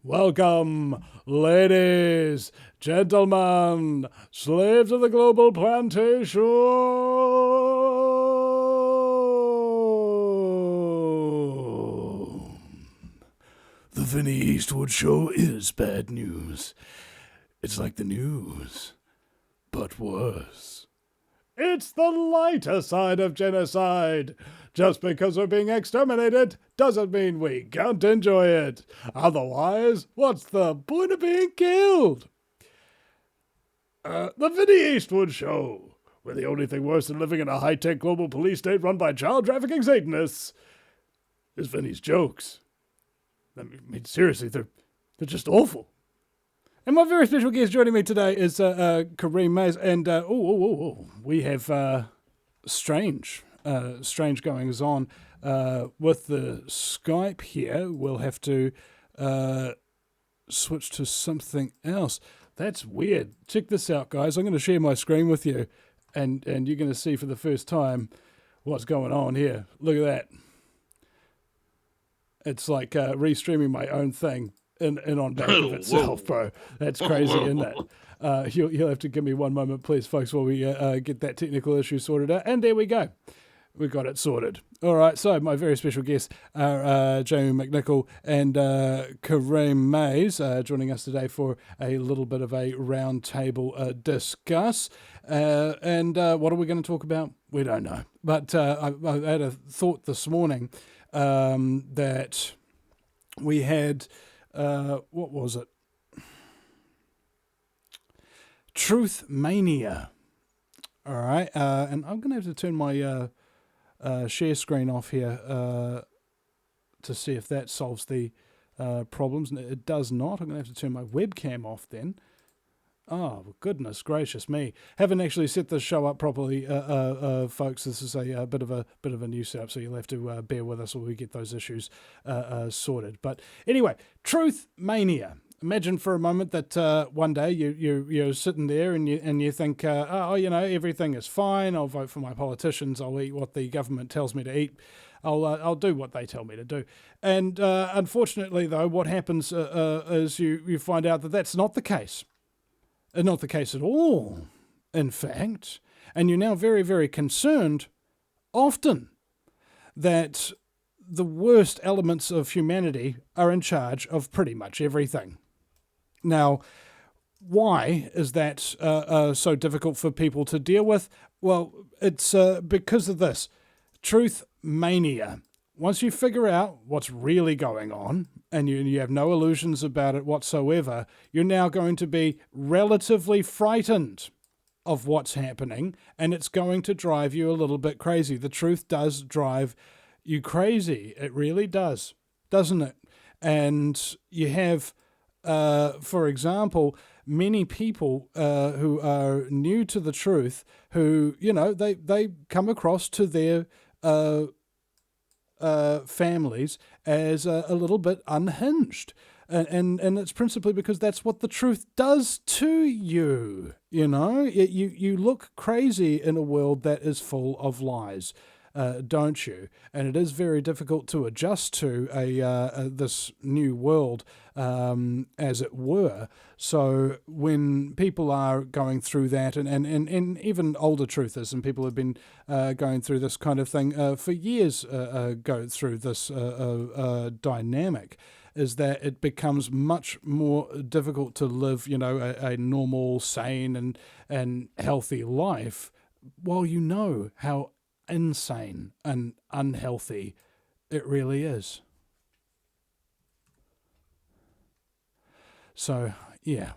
Welcome, ladies, gentlemen, slaves of the global plantation. The Vinny Eastwood Show is bad news. It's like the news, but worse. It's the lighter side of genocide. Just because we're being exterminated doesn't mean we can't enjoy it. Otherwise, what's the point of being killed? The Vinny Eastwood Show, where the only thing worse than living in a high-tech global police state run by child-trafficking Satanists is Vinny's jokes. I mean, seriously, they're just awful. And my very special guest joining me today is Kareem Maize, and we have strange goings on with the Skype here. We'll have to switch to something else. That's weird. Check this out, guys. I'm going to share my screen with you, and you're going to see for the first time what's going on here. Look at that. It's like restreaming my own thing in on back of itself, bro. That's crazy, isn't it? You'll have to give me one moment, please, folks, while we get that technical issue sorted out. And there we go. We got it sorted. All right, so my very special guests are Jaime McNiccol and Kareem Maize joining us today for a little bit of a roundtable discuss. And what are we going to talk about? We don't know. But I had a thought this morning that we had, what was it? Truth Mania. All right, and I'm going to have to turn my share screen off here to see if that solves the problems. It does not. I'm going to have to turn my webcam off then. Oh, goodness gracious me. Haven't actually set this show up properly, folks. This is a bit of a new setup, so you'll have to bear with us while we get those issues sorted. But anyway, Truth Mania. Imagine for a moment that one day you're sitting there and you think, everything is fine. I'll vote for my politicians. I'll eat what the government tells me to eat. I'll do what they tell me to do. And unfortunately, though, what happens is you find out that that's not the case. Not the case at all, in fact. And you're now very, very concerned, often, that the worst elements of humanity are in charge of pretty much everything. Now, why is that so difficult for people to deal with? Well, it's because of this. Truth mania. Once you figure out what's really going on, and you have no illusions about it whatsoever, you're now going to be relatively frightened of what's happening, and it's going to drive you a little bit crazy. The truth does drive you crazy. It really does, doesn't it? And you have, for example, many people who are new to the truth who, they come across to their families as a little bit unhinged. And it's principally because that's what the truth does to you. You look crazy in a world that is full of lies, don't you? And it is very difficult to adjust to this new world, as it were. So when people are going through that, and even older truthers and people have been going through this kind of thing for years, go through this dynamic, is that it becomes much more difficult to live, a normal, sane and healthy life while you know how insane and unhealthy it really is. So, yeah,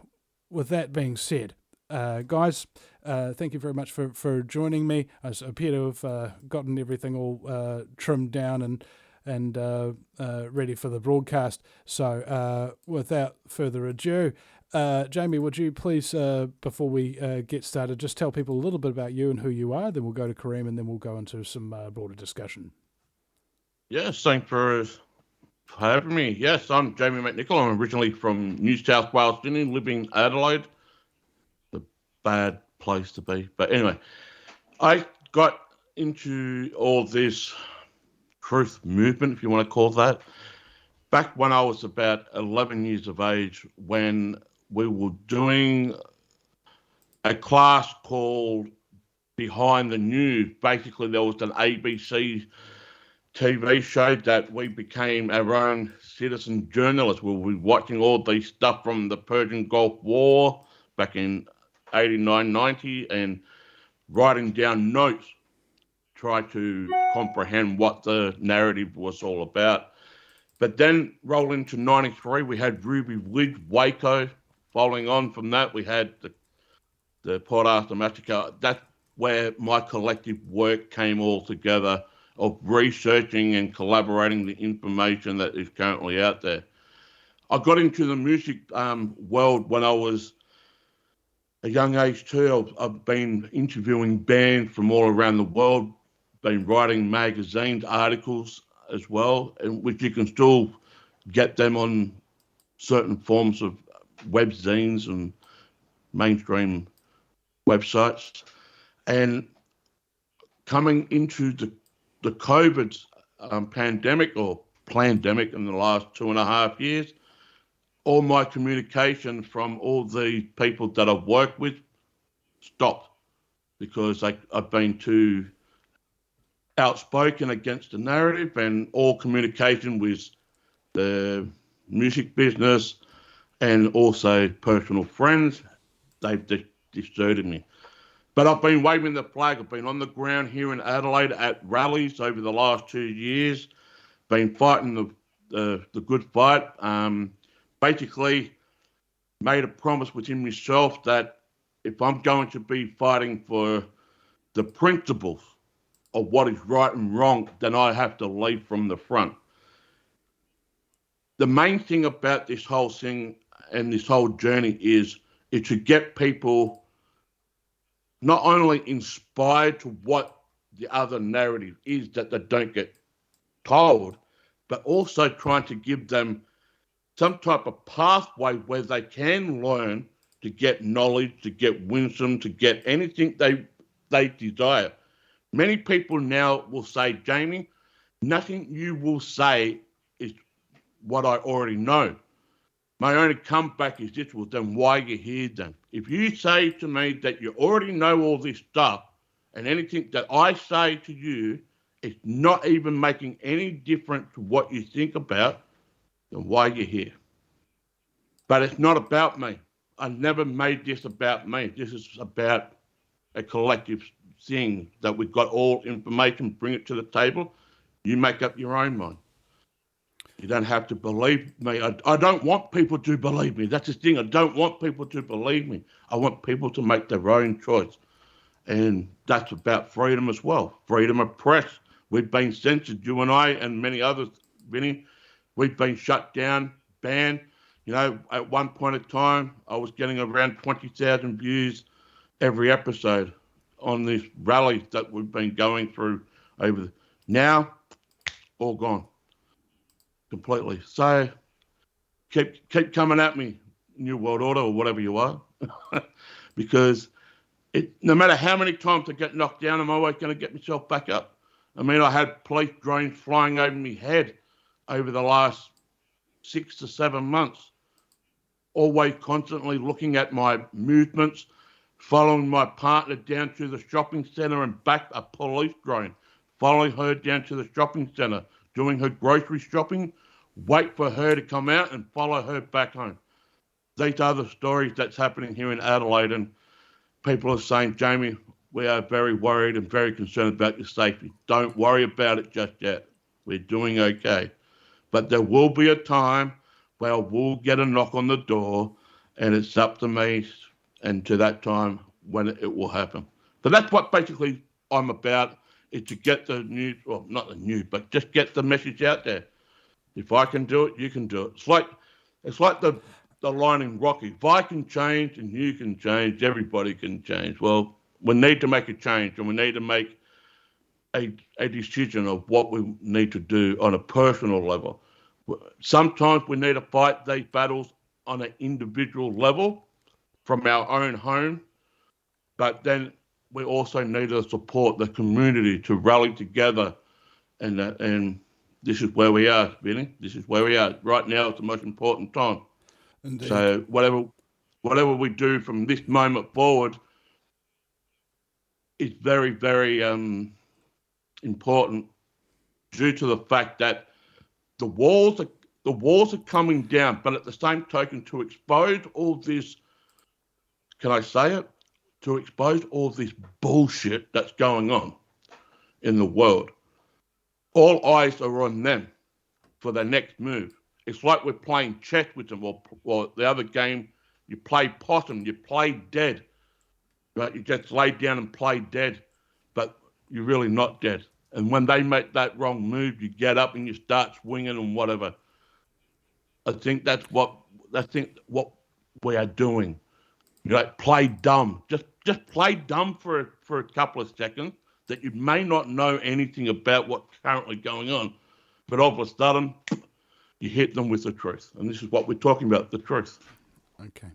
with that being said, guys, thank you very much for joining me. I appear to have gotten everything all trimmed down and ready for the broadcast. So without further ado, Jaime, would you please, before we get started, just tell people a little bit about you and who you are, then we'll go to Kareem, and then we'll go into some broader discussion. Yes, thanks for having me. Yes, I'm Jaime McNiccol. I'm originally from New South Wales, Sydney, living in Adelaide. It's a bad place to be. But anyway, I got into all this truth movement, if you want to call that, back when I was about 11 years of age, when we were doing a class called Behind the News. Basically, there was an ABC TV show that we became our own citizen journalists. We were watching all these stuff from the Persian Gulf War back in 89, 90, and writing down notes, try to comprehend what the narrative was all about. But then roll into 93, we had Ruby Ridge, Waco. Following on from that, we had the Port Arthur Massacre. That's where my collective work came all together of researching and collaborating the information that is currently out there. I got into the music world when I was a young age too. I've been interviewing bands from all around the world, been writing magazines, articles as well, and which you can still get them on certain forms of webzines and mainstream websites. And coming into the COVID pandemic or plandemic in the last 2.5 years, all my communication from all the people that I've worked with stopped because I've been too outspoken against the narrative, and all communication with the music business and also personal friends, they've deserted me. But I've been waving the flag. I've been on the ground here in Adelaide at rallies over the last 2 years, been fighting the good fight. Basically, made a promise within myself that if I'm going to be fighting for the principles of what is right and wrong, then I have to lead from the front. The main thing about this whole thing and this whole journey is to get people not only inspired to what the other narrative is that they don't get told, but also trying to give them some type of pathway where they can learn to get knowledge, to get wisdom, to get anything they desire. Many people now will say, Jamie, nothing you will say is what I already know. My only comeback is this: well, then why are you here then? If you say to me that you already know all this stuff and anything that I say to you is not even making any difference to what you think about, then why are you here? But it's not about me. I never made this about me. This is about a collective thing that we've got all information, bring it to the table. You make up your own mind. You don't have to believe me. I don't want people to believe me. That's the thing. I don't want people to believe me. I want people to make their own choice. And that's about freedom as well. Freedom of press. We've been censored, you and I and many others, Vinny. We've been shut down, banned. You know, at one point in time, I was getting around 20,000 views every episode on this rally that we've been going through over. Now, all gone completely. So keep coming at me, New World Order or whatever you are, because no matter how many times I get knocked down, I'm always going to get myself back up. I mean, I had police drones flying over my head over the last 6 to 7 months, always constantly looking at my movements, following my partner down to the shopping centre and back, a police drone, following her down to the shopping centre, doing her grocery shopping, wait for her to come out and follow her back home. These are the stories that's happening here in Adelaide, and people are saying, Jamie, we are very worried and very concerned about your safety. Don't worry about it just yet. We're doing okay. But there will be a time where we'll get a knock on the door, and it's up to me and to that time when it will happen. So that's what basically I'm about, is to get the news, well, not the news, but just get the message out there. If I can do it, you can do it. It's like the line in Rocky. If I can change and you can change, everybody can change. Well, we need to make a change, and we need to make a decision of what we need to do on a personal level. Sometimes we need to fight these battles on an individual level from our own home, but then we also need to support the community to rally together and this is where we are, Vinny. This is where we are right now. It's the most important time. Indeed. So whatever we do from this moment forward is very, very important due to the fact that the walls are coming down, but at the same token, to expose all this, can I say it? To expose all this bullshit that's going on in the world. All eyes are on them for their next move. It's like we're playing chess with them, or the other game, you play possum, you play dead. Right? You just lay down and play dead, but you're really not dead. And when they make that wrong move, you get up and you start swinging and whatever. I think that's what we are doing. You know, play dumb. Just play dumb for a couple of seconds that you may not know anything about what's currently going on, but all of a sudden you hit them with the truth. And this is what we're talking about, the truth. Okay.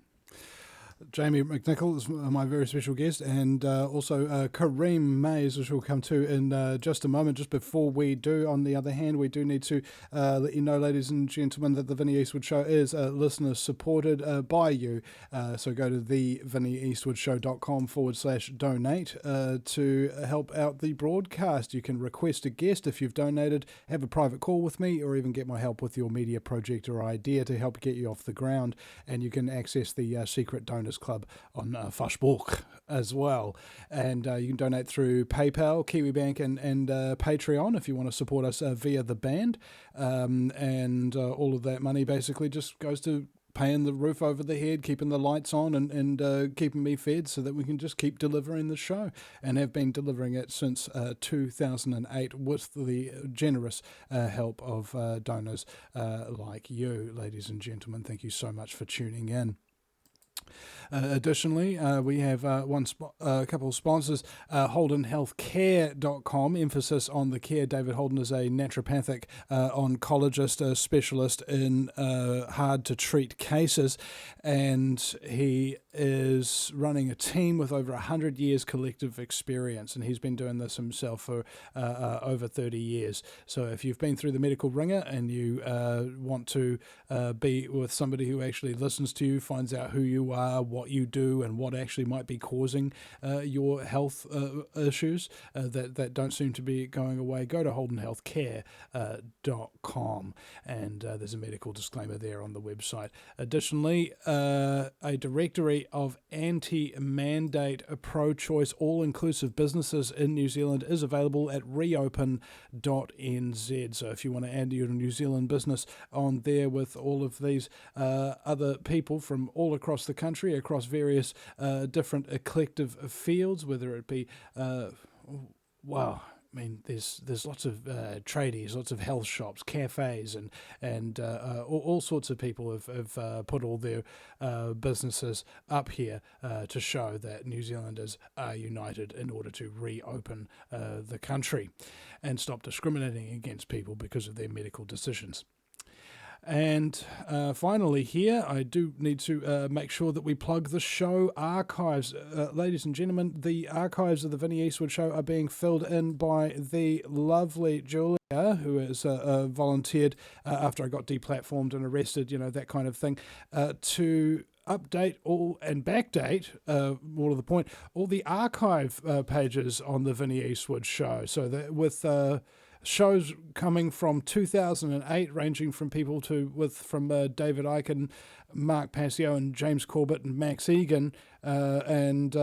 Jaime McNiccol is my very special guest, and also Kareem Maize, which we'll come to in just a moment. Just before we do, on the other hand, we do need to let you know, ladies and gentlemen, that the Vinny Eastwood Show is listener supported by you. So go to thevinnyeastwoodshow.com/donate to help out the broadcast. You can request a guest if you've donated, have a private call with me, or even get my help with your media project or idea to help get you off the ground. And you can access the secret donors club on Facebook as well, and you can donate through PayPal, KiwiBank, and Patreon if you want to support us via the band, and all of that money basically just goes to paying the roof over the head, keeping the lights on, and keeping me fed so that we can just keep delivering the show, and have been delivering it since 2008 with the generous help of donors like you, ladies and gentlemen. Thank you so much for tuning in. Additionally, we have a couple of sponsors, HoldenHealthCare.com, emphasis on the care. David Holden is a naturopathic oncologist, a specialist in hard-to-treat cases, and he is running a team with over 100 years collective experience, and he's been doing this himself for over 30 years. So if you've been through the medical ringer and you want to be with somebody who actually listens to you, finds out who you are, what you do, and what actually might be causing your health issues that don't seem to be going away, go to HoldenHealthCare.com, and there's a medical disclaimer there on the website. Additionally, a directory of anti-mandate, pro-choice, all-inclusive businesses in New Zealand is available at reopen.nz. So if you want to add your New Zealand business on there with all of these other people from all across the country, across various different collective fields, whether it be, wow, I mean, there's lots of tradies, lots of health shops, cafes, and all sorts of people have put all their businesses up here to show that New Zealanders are united in order to reopen the country and stop discriminating against people because of their medical decisions. And finally here, I do need to make sure that we plug the show archives. Ladies and gentlemen, the archives of the Vinny Eastwood Show are being filled in by the lovely Julia, who has volunteered after I got deplatformed and arrested, that kind of thing, to update all and backdate, more to the point, all the archive pages on the Vinny Eastwood Show. So that with shows coming from 2008, ranging from people from David Icke, Mark Passio, and James Corbett, and Max Egan, and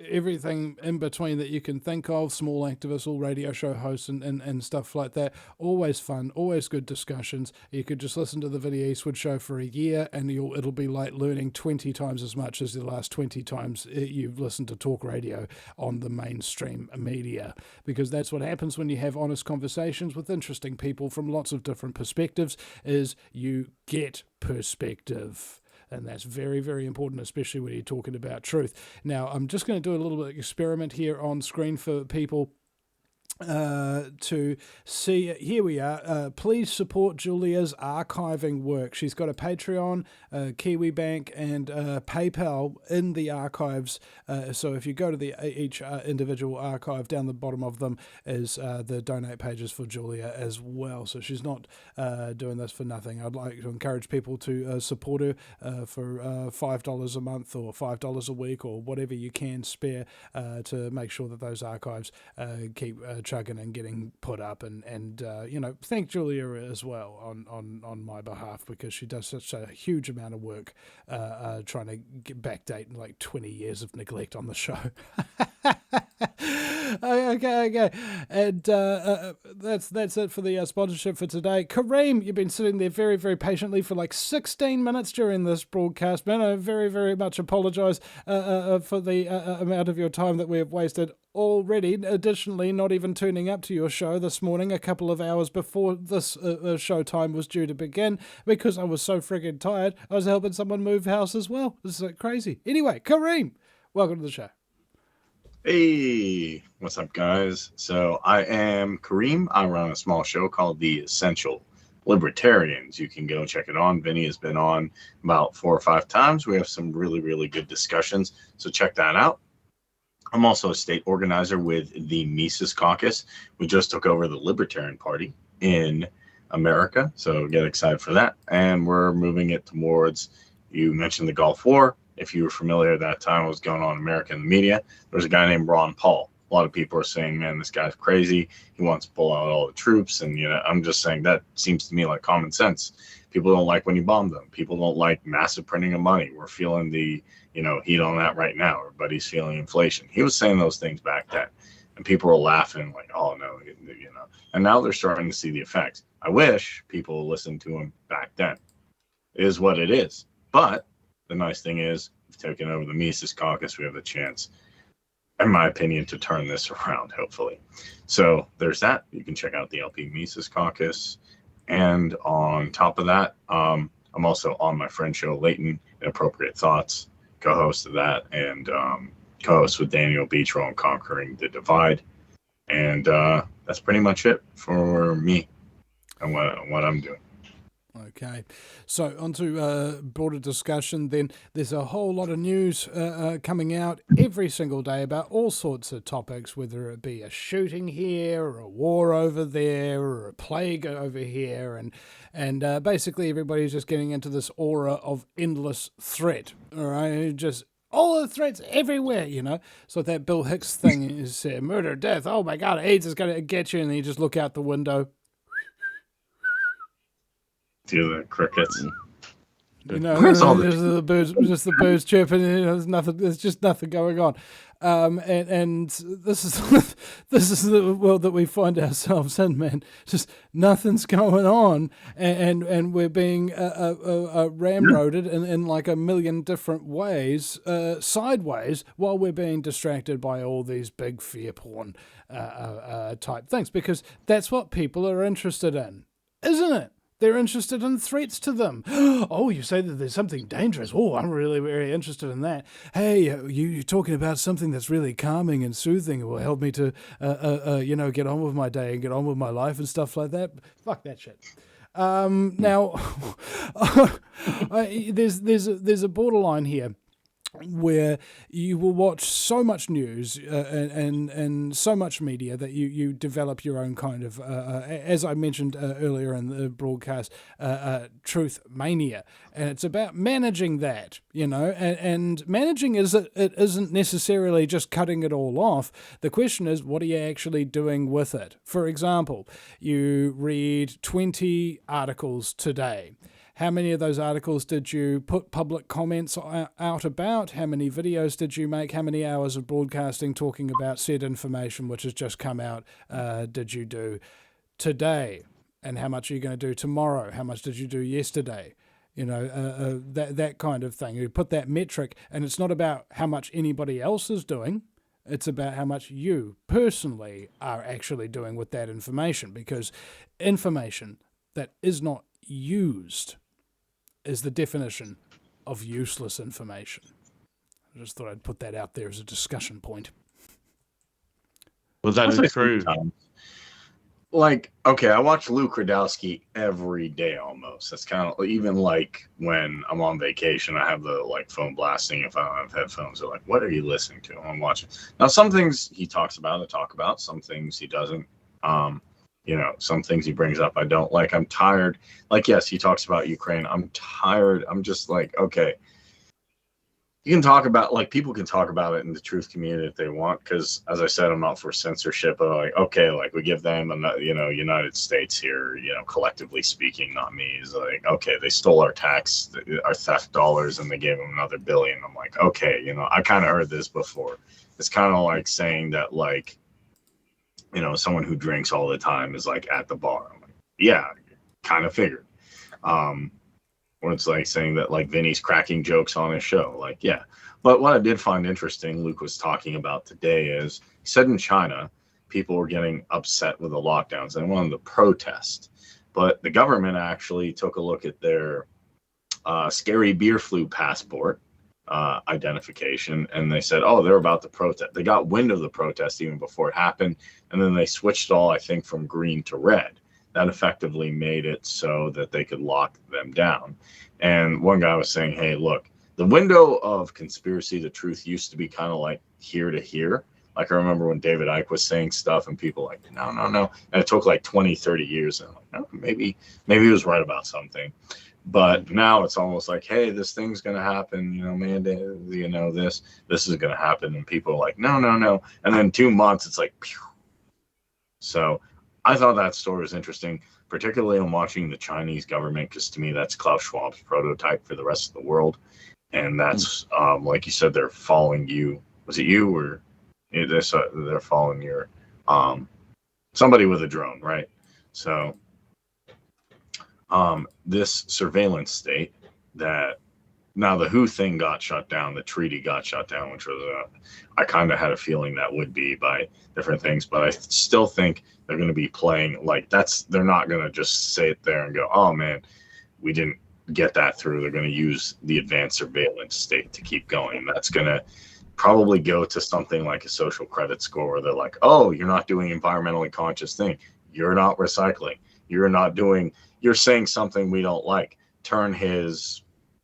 everything in between that you can think of, small activists, all radio show hosts, and stuff like that. Always fun, always good discussions. You could just listen to the Vinny Eastwood Show for a year, and it'll be like learning 20 times as much as the last 20 times you've listened to talk radio on the mainstream media, because that's what happens when you have honest conversations with interesting people from lots of different perspectives, is you get perspective. And that's very, very important, especially when you're talking about truth. Now, I'm just going to do a little bit of experiment here on screen for people to see. Here we are. Please support Julia's archiving work. She's got a Patreon, KiwiBank, and PayPal in the archives. So if you go to each individual archive, down the bottom of them is the donate pages for Julia as well. So she's not doing this for nothing. I'd like to encourage people to support her for $5 a month or $5 a week or whatever you can spare to make sure that those archives keep chugging and getting put up, and thank Julia as well on my behalf, because she does such a huge amount of work trying to backdate like 20 years of neglect on the show. Okay, and that's it for the sponsorship for today. Kareem, you've been sitting there very, very patiently for like 16 minutes during this broadcast, man. I very, very much apologise for the amount of your time that we have wasted already. Additionally, not even tuning up to your show this morning a couple of hours before this show time was due to begin, because I was so friggin' tired. I was helping someone move house as well. This is crazy. Anyway, Kareem, welcome to the show. Hey, what's up, guys? So I am Kareem. I run a small show called The Essential Libertarians. You can go check it on. Vinny has been on about 4 or 5 times. We have some really, really good discussions, so check that out. I'm also a state organizer with the Mises Caucus. We just took over the Libertarian Party in America, so get excited for that. And we're moving it towards, you mentioned the Gulf War. If you were familiar at that time, what was going on in America in the media, there was a guy named Ron Paul. A lot of people are saying, man, this guy's crazy. He wants to pull out all the troops. And, I'm just saying that seems to me like common sense. People don't like when you bomb them. People don't like massive printing of money. We're feeling the, heat on that right now. Everybody's feeling inflation. He was saying those things back then. And people were laughing like, oh, no, And now they're starting to see the effects. I wish people listened to him back then. It is what it is. But the nice thing is, we've taken over the Mises Caucus. We have the chance, in my opinion, to turn this around, hopefully. So there's that. You can check out the LP Mises Caucus. And on top of that, I'm also on my friend show, Leighton, Inappropriate Thoughts, co-host of that, and co-host with Daniel Beachroll on Conquering the Divide. And that's pretty much it for me and what I'm doing. Okay, so on to broader discussion then. There's a whole lot of news coming out every single day about all sorts of topics, whether it be a shooting here or a war over there or a plague over here, and basically everybody's just getting into this aura of endless threat, all right? Just all the threats everywhere, So that Bill Hicks thing is murder, death, oh my God, AIDS is going to get you, and then you just look out the window. Do the crickets. Where's all the birds? Just the birds chirping. There's nothing. There's just nothing going on. And this is the world that we find ourselves in, man. Just nothing's going on, and we're being ramroded in like a million different ways, sideways, while we're being distracted by all these big fear porn type things, because that's what people are interested in, isn't it? They're interested in threats to them. Oh, you say that there's something dangerous. Oh, I'm really very interested in that. Hey, you're talking about something that's really calming and soothing. It will help me to, get on with my day and get on with my life and stuff like that. Fuck that shit. Now, there's a borderline here where you will watch so much news and so much media that you develop your own kind of, as I mentioned earlier in the broadcast, truth mania. And it's about managing that, and managing it isn't necessarily just cutting it all off. The question is, what are you actually doing with it? For example, you read 20 articles today. How many of those articles did you put public comments out about? How many videos did you make? How many hours of broadcasting talking about said information which has just come out did you do today? And how much are you going to do tomorrow? How much did you do yesterday? That kind of thing. You put that metric, and it's not about how much anybody else is doing. It's about how much you personally are actually doing with that information, because information that is not used is the definition of useless information. I just thought I'd put that out there as a discussion point. Well, that is true. like, okay, I watch Luke Radowski every day almost. That's kind of even like when I'm on vacation, I have the like phone blasting. If I don't have headphones, they're like, what are you listening to? I'm watching. Now, some things he talks about, I talk about. Some things he doesn't. You know, some things he brings up I don't like. I'm tired. Like, yes, he talks about Ukraine. I'm tired. I'm just like, okay, you can talk about, like, people can talk about it in the truth community if they want, because as I said, I'm not for censorship, but like, okay, like, we give them United States here, collectively speaking, not me, is like, okay, they stole our theft dollars and they gave them another billion. I'm like, okay, I kind of heard this before. It's kind of like saying that, like, someone who drinks all the time is like at the bar. I'm like, yeah, kind of figured. Or it's like saying that, like, Vinny's cracking jokes on his show. Like, yeah. But what I did find interesting, Luke was talking about today, is he said in China, people were getting upset with the lockdowns and wanted to protest. But the government actually took a look at their scary beer flu passport identification, and they said, oh, they're about to protest. They got wind of the protest even before it happened, and then they switched all, I think, from green to red. That effectively made it so that they could lock them down. And one guy was saying, hey, look, the window of conspiracy, the truth used to be kind of like here to here. Like, I remember when David Icke was saying stuff and people like, no. And it took like 20, 30 years. And I'm like, no, maybe he was right about something. But now it's almost like, hey, this thing's going to happen, mandate, this is going to happen. And people are like, no. And then 2 months, it's like, pew. So I thought that story was interesting, particularly on watching the Chinese government, because to me, that's Klaus Schwab's prototype for the rest of the world. And that's, like you said, they're following you. Was it you or they're following your somebody with a drone, right? So this surveillance state that now the WHO thing got shut down, the treaty got shut down, which was I kind of had a feeling that would be by different things, but I still think they're going to be playing like they're not going to just sit there and go, oh man, we didn't get that through. They're going to use the advanced surveillance state to keep going. That's going to probably go to something like a social credit score where they're like, oh, you're not doing environmentally conscious thing. You're not recycling. You're saying something we don't like. Turn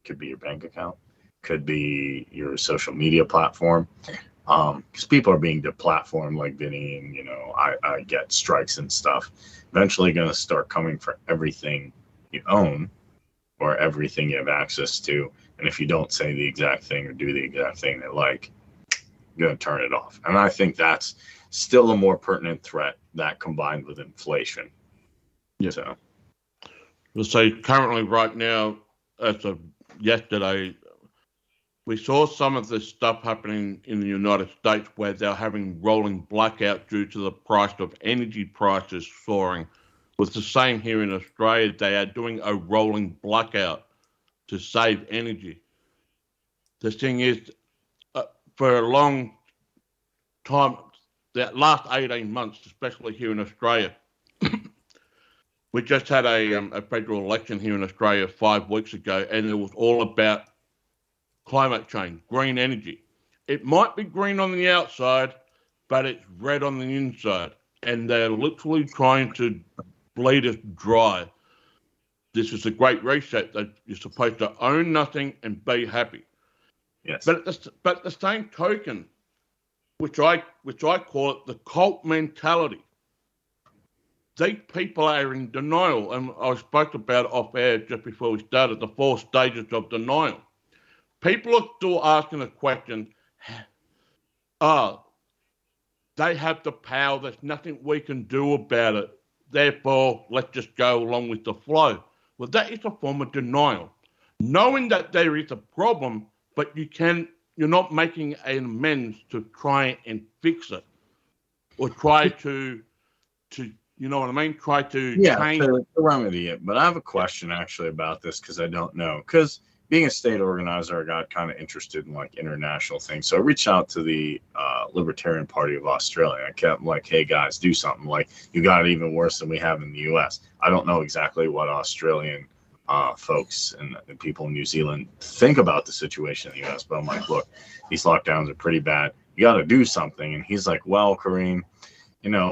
could be your bank account, could be your social media platform, because people are being deplatformed like Vinny, and I get strikes and stuff. Eventually going to start coming for everything you own or everything you have access to, and if you don't say the exact thing or do the exact thing they like, you're going to turn it off. And I think that's still a more pertinent threat, that combined with inflation. Yeah. So we'll say currently right now, as of yesterday, we saw some of this stuff happening in the United States where they're having rolling blackout due to the price of energy prices soaring. With the same here in Australia, they are doing a rolling blackout to save energy. The thing is, for a long time, that last 18 months, especially here in Australia, we just had a federal election here in Australia 5 weeks ago, and it was all about climate change, green energy. It might be green on the outside, but it's red on the inside. And they're literally trying to bleed us dry. This is a great reset that you're supposed to own nothing and be happy. Yes. But at the same token, which I call it the cult mentality, these people are in denial. And I spoke about it off air just before we started, the 4 stages of denial. People are still asking the question, they have the power, there's nothing we can do about it, therefore let's just go along with the flow. Well, that is a form of denial. Knowing that there is a problem, but you're not making an amends to try and fix it. Or try to you know what I mean? Try to change. To remedy it. But I have a question actually about this, because I don't know. Because being a state organizer, I got kind of interested in like international things. So I reached out to the Libertarian Party of Australia. I kept like, hey guys, do something. Like, you got it even worse than we have in the US. I don't know exactly what Australian folks and people in New Zealand think about the situation in the US, but I'm like, look, these lockdowns are pretty bad. You got to do something. And he's like, well, Kareem,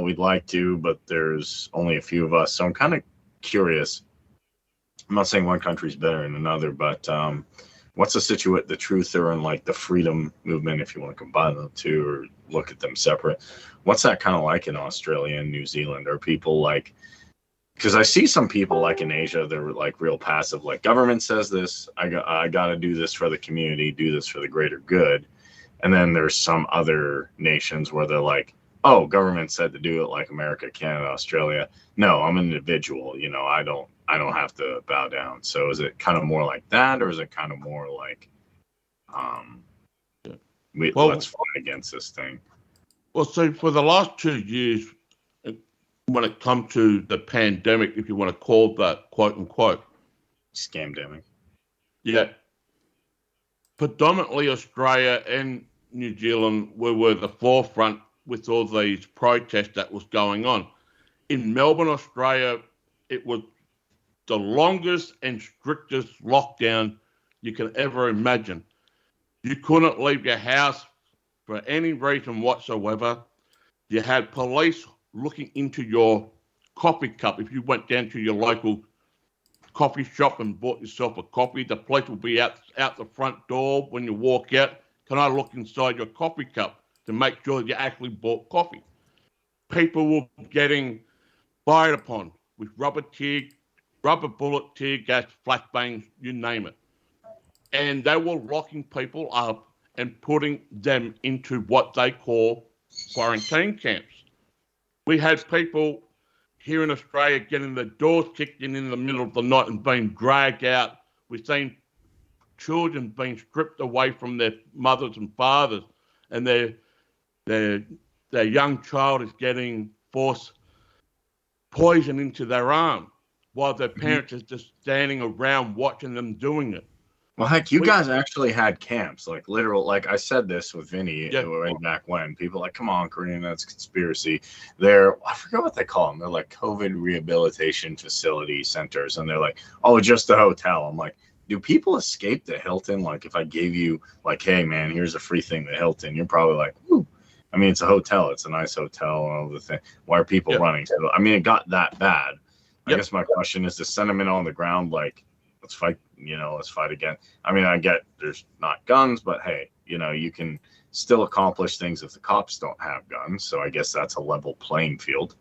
we'd like to, but there's only a few of us. So I'm kind of curious. I'm not saying one country's better than another, but what's the truther and like the freedom movement, if you want to combine them two or look at them separate? What's that kind of like in Australia and New Zealand? Are people like, because I see some people like in Asia, they're like real passive, like government says this, I got to do this for the community, do this for the greater good. And then there's some other nations where they're like, oh, government said to do it, like America, Canada, Australia. No, I'm an individual. I don't have to bow down. So is it kind of more like that, or is it kind of more like, let's fight against this thing? Well, so for the last 2 years, when it comes to the pandemic, if you want to call that, quote unquote, Scamdemic. Yeah. Predominantly Australia and New Zealand were the forefront with all these protests that was going on. In Melbourne, Australia, it was the longest and strictest lockdown you can ever imagine. You couldn't leave your house for any reason whatsoever. You had police looking into your coffee cup. If you went down to your local coffee shop and bought yourself a coffee, the police will be out the front door when you walk out. Can I look inside your coffee cup to make sure you actually bought coffee? People were getting fired upon with rubber bullet, tear gas, flashbangs, you name it. And they were locking people up and putting them into what they call quarantine camps. We had people here in Australia getting their doors kicked in the middle of the night and being dragged out. We've seen children being stripped away from their mothers and fathers, and their young child is getting forced poison into their arm while their parents are just standing around watching them doing it. Well, heck, you guys actually had camps, like literal, like I said this with Vinny way back when. People like, come on, Kareem, that's conspiracy. I forget what they call them. They're like COVID rehabilitation facility centers. And they're like, oh, just a hotel. I'm like, do people escape the Hilton? Like if I gave you like, hey, man, here's a free thing to Hilton, you're probably like, whoo. I mean, it's a hotel. It's a nice hotel and all the thing. Why are people running? So, I mean, it got that bad. I guess my question is the sentiment on the ground, like, let's fight, let's fight again. I mean, I get there's not guns, but hey, you can still accomplish things if the cops don't have guns. So I guess that's a level playing field.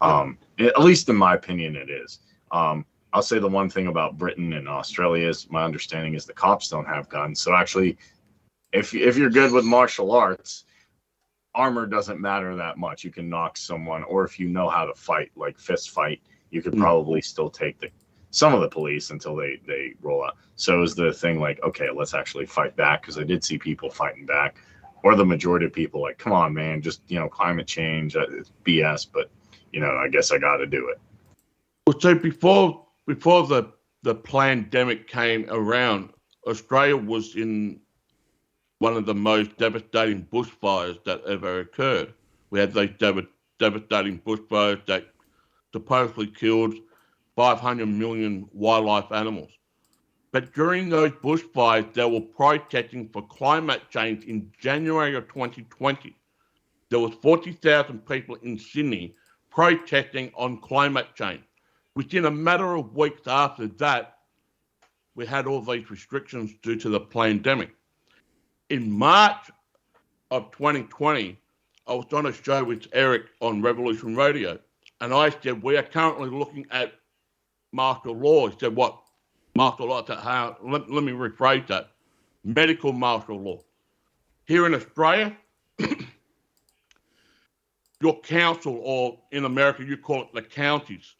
At least in my opinion, it is. I'll say the one thing about Britain and Australia is my understanding is the cops don't have guns. So actually, if you're good with martial arts, armor doesn't matter that much. You can knock someone, or if you know how to fight, like fist fight, you could probably still take some of the police until they roll out. So is the thing like, okay, let's actually fight back? Because I did see people fighting back, or the majority of people like, come on, man, just, climate change, it's BS, but, I guess I got to do it. Well, so before the pandemic came around, Australia was in one of the most devastating bushfires that ever occurred. We had those devastating bushfires that supposedly killed 500 million wildlife animals. But during those bushfires, they were protesting for climate change in January of 2020. There was 40,000 people in Sydney protesting on climate change. Within a matter of weeks after that, we had all these restrictions due to the pandemic. In March of 2020, I was on a show with Eric on Revolution Radio, and I said, we are currently looking at martial law. He said, what? Martial law? Let me rephrase that. Medical martial law. Here in Australia, your council, or in America, you call it the counties,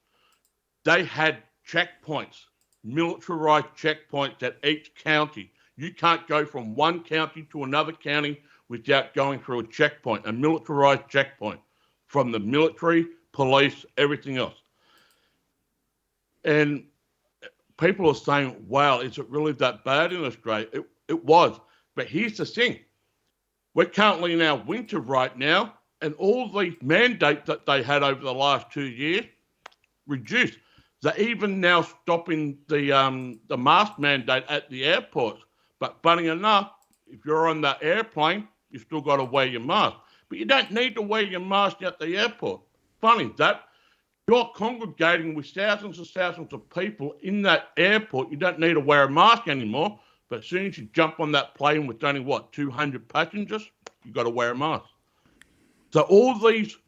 they had checkpoints, militarized checkpoints at each county. You can't go from one county to another county without going through a checkpoint, a militarized checkpoint from the military, police, everything else. And people are saying, wow, is it really that bad in Australia? It was. But here's the thing. We're currently in our winter right now, and all these mandates that they had over the last 2 years reduced. They're even now stopping the mask mandate at the airports. But funny enough, if you're on the airplane, you still got to wear your mask. but you don't need to wear your mask at the airport. Funny that. You're congregating with thousands of people in that airport. You don't need to wear a mask anymore. But as soon as you jump on that plane with only, 200 passengers, you've got to wear a mask. So all these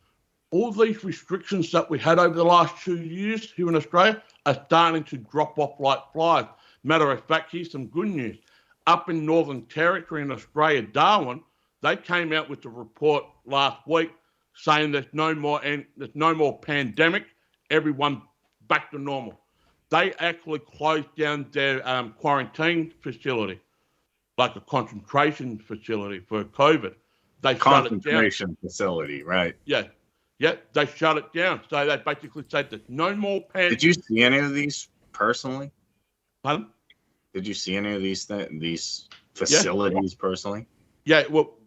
restrictions that we had over the last 2 years here in Australia are starting to drop off like flies. Matter of fact, here's some good news. Up in Northern Territory in Australia, Darwin, they came out with a report last week saying there's no more pandemic, everyone back to normal. They actually closed down their quarantine facility, like a concentration facility for COVID. They shut it down. Concentration facility, right? Yeah, they shut it down. So they basically said there's no more pandemic. Did you see any of these personally? Pardon? Did you see any of these facilities personally? Yeah, well,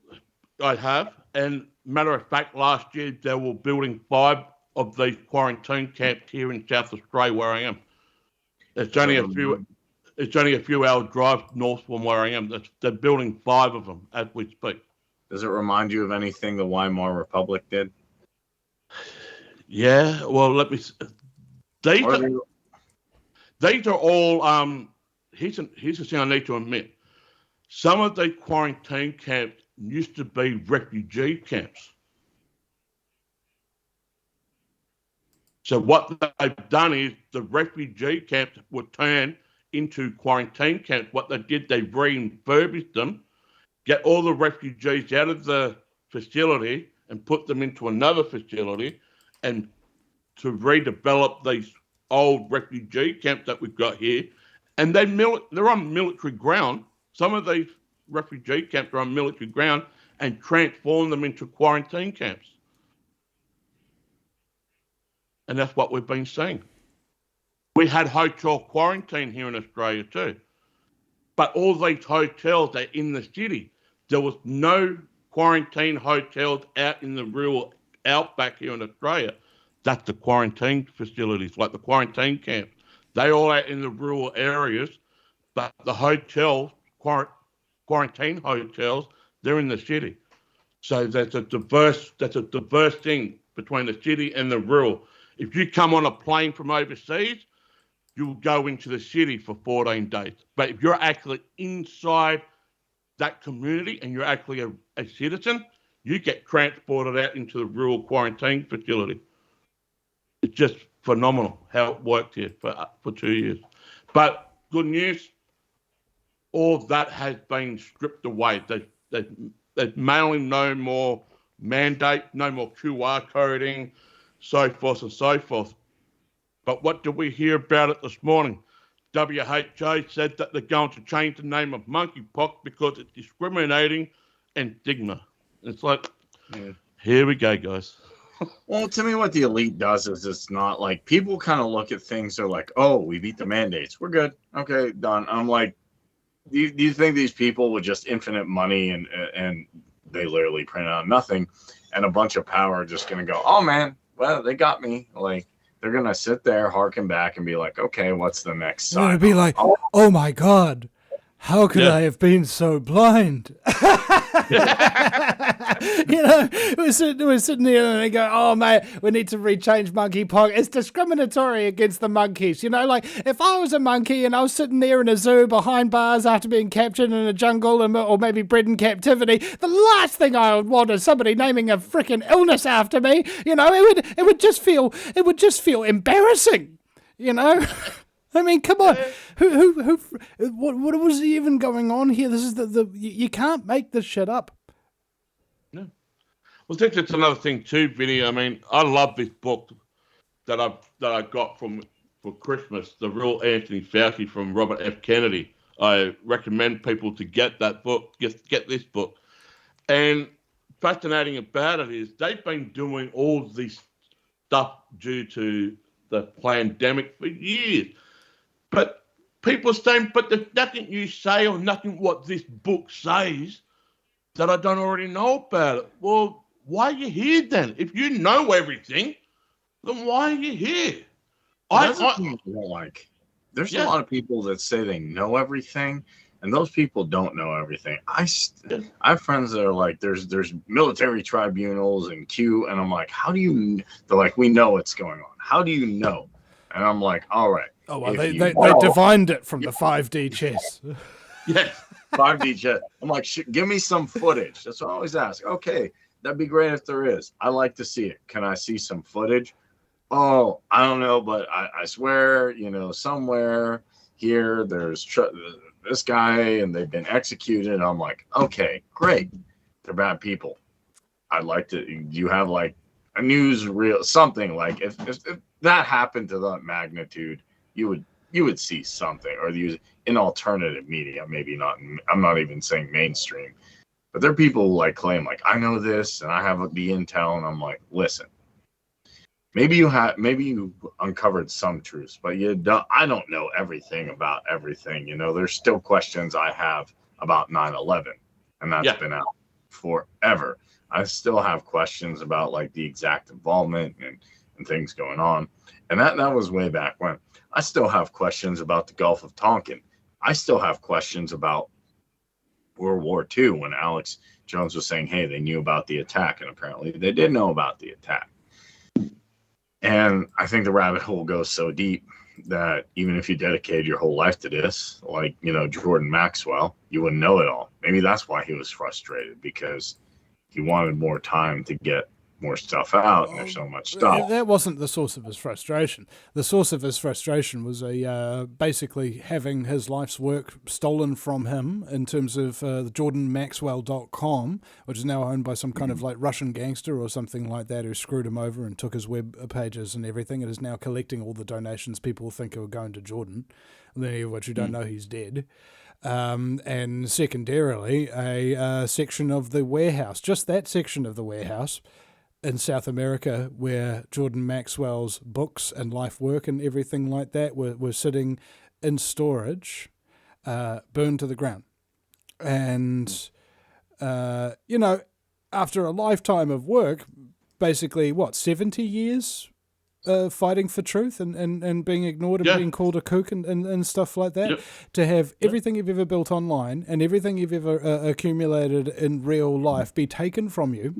I have. And matter of fact, last year they were building 5 of these quarantine camps here in South Australia where I am. It's only a few hour drive north from where I am. They're building 5 of them as we speak. Does it remind you of anything the Weimar Republic did? Yeah, well, let me. These are all. Here's the thing I need to admit. Some of the quarantine camps used to be refugee camps. So what they've done is the refugee camps were turned into quarantine camps. What they did, they refurbished them, get all the refugees out of the facility and put them into another facility, and to redevelop these old refugee camps that we've got here. And they're on military ground. Some of these refugee camps are on military ground, and transform them into quarantine camps. And that's what we've been seeing. We had hotel quarantine here in Australia too. But all these hotels are in the city. There was no quarantine hotels out in the rural outback here in Australia. That's the quarantine facilities, like the quarantine camps. They all are in the rural areas, but the hotels, quarantine hotels, they're in the city. So that's a diverse thing between the city and the rural. If you come on a plane from overseas, you'll go into the city for 14 days. But if you're actually inside that community and you're actually a citizen, you get transported out into the rural quarantine facility. It's just phenomenal how it worked here for 2 years. But good news, all that has been stripped away. There's mainly no more mandate, no more QR coding, so forth and so forth. But what did we hear about it this morning? WHO said that they're going to change the name of monkeypox because it's discriminating and stigma. It's like, Here we go, guys. Well, to me, what the elite does is it's not like people kind of look at things. They're like, oh, we beat the mandates. We're good. Okay, done. I'm like, do you think these people with just infinite money and they literally print out nothing and a bunch of power are just going to go, oh, man, well, they got me. Like, they're going to sit there, harken back and be like, okay, what's the next side? They're going to be like, oh, my God. How could I have been so blind? We're sitting here and they go, oh, mate, we need to rechange monkeypox. It's discriminatory against the monkeys. Like if I was a monkey and I was sitting there in a zoo behind bars after being captured in a jungle or maybe bred in captivity, the last thing I would want is somebody naming a freaking illness after me. It would just feel embarrassing, I mean, come on. What was even going on here? This is you can't make this shit up. No. Well, I think that's another thing too, Vinny. I mean, I love this book that I got for Christmas, The Real Anthony Fauci from Robert F. Kennedy. I recommend people to get that book, get this book. And fascinating about it is they've been doing all this stuff due to the pandemic for years. But people are saying, but there's nothing you say or nothing what this book says that I don't already know about it. Well, why are you here then? If you know everything, then why are you here? I don't like. there's a lot of people that say they know everything, and those people don't know everything. I have friends that are like, there's military tribunals and Q, and I'm like, how do you? They're like, we know what's going on. How do you know? And I'm like, all right. Oh, well, they divined it from the 5D chess. Yes, 5D chess. I'm like, give me some footage. That's what I always ask. Okay, that'd be great if there is. I like to see it. Can I see some footage? Oh, I don't know, but I swear, somewhere here there's this guy and they've been executed. I'm like, okay, great. They're bad people. I'd like to. You have like a newsreel, something like if that happened to that magnitude, you would see something, or use in alternative media. Maybe not. I'm not even saying mainstream, but there are people who like claim like I know this and I have the intel, and I'm like, listen. Maybe you uncovered some truths, but I don't know everything about everything. There's still questions I have about 9/11, and that's been out forever. I still have questions about like the exact involvement and things going on. And that was way back when. I still have questions about the Gulf of Tonkin. I still have questions about World War II when Alex Jones was saying, hey, they knew about the attack, and apparently they did know about the attack. And I think the rabbit hole goes so deep that even if you dedicated your whole life to this, like, Jordan Maxwell, you wouldn't know it all. Maybe that's why he was frustrated, because he wanted more time to get more stuff out, and there's so much stuff. That wasn't the source of his frustration. The source of his frustration was basically having his life's work stolen from him in terms of JordanMaxwell.com, which is now owned by some kind of like Russian gangster or something like that who screwed him over and took his web pages and everything. It is now collecting all the donations people think are going to Jordan, many of which you don't know he's dead. And secondarily, a section of the warehouse, just that section of the warehouse in South America, where Jordan Maxwell's books and life work and everything like that were sitting in storage, burned to the ground. And, after a lifetime of work, basically, 70 years fighting for truth and being ignored and being called a kook and stuff like that, to have everything you've ever built online and everything you've ever accumulated in real life be taken from you.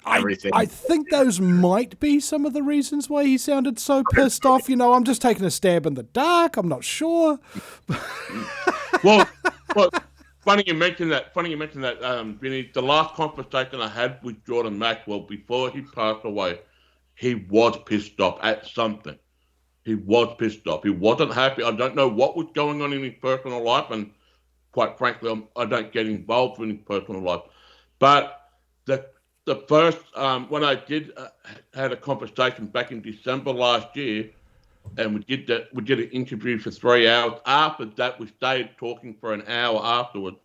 Everything. I think those might be some of the reasons why he sounded so pissed off. I'm just taking a stab in the dark. I'm not sure. well, funny you mentioned that, Vinny. The last conversation I had with Jordan Maxwell before he passed away, he was pissed off at something. He was pissed off. He wasn't happy. I don't know what was going on in his personal life, and quite frankly, I don't get involved in his personal life. But the first when I did had a conversation back in December last year, and we did an interview for 3 hours. After that, we stayed talking for an hour afterwards.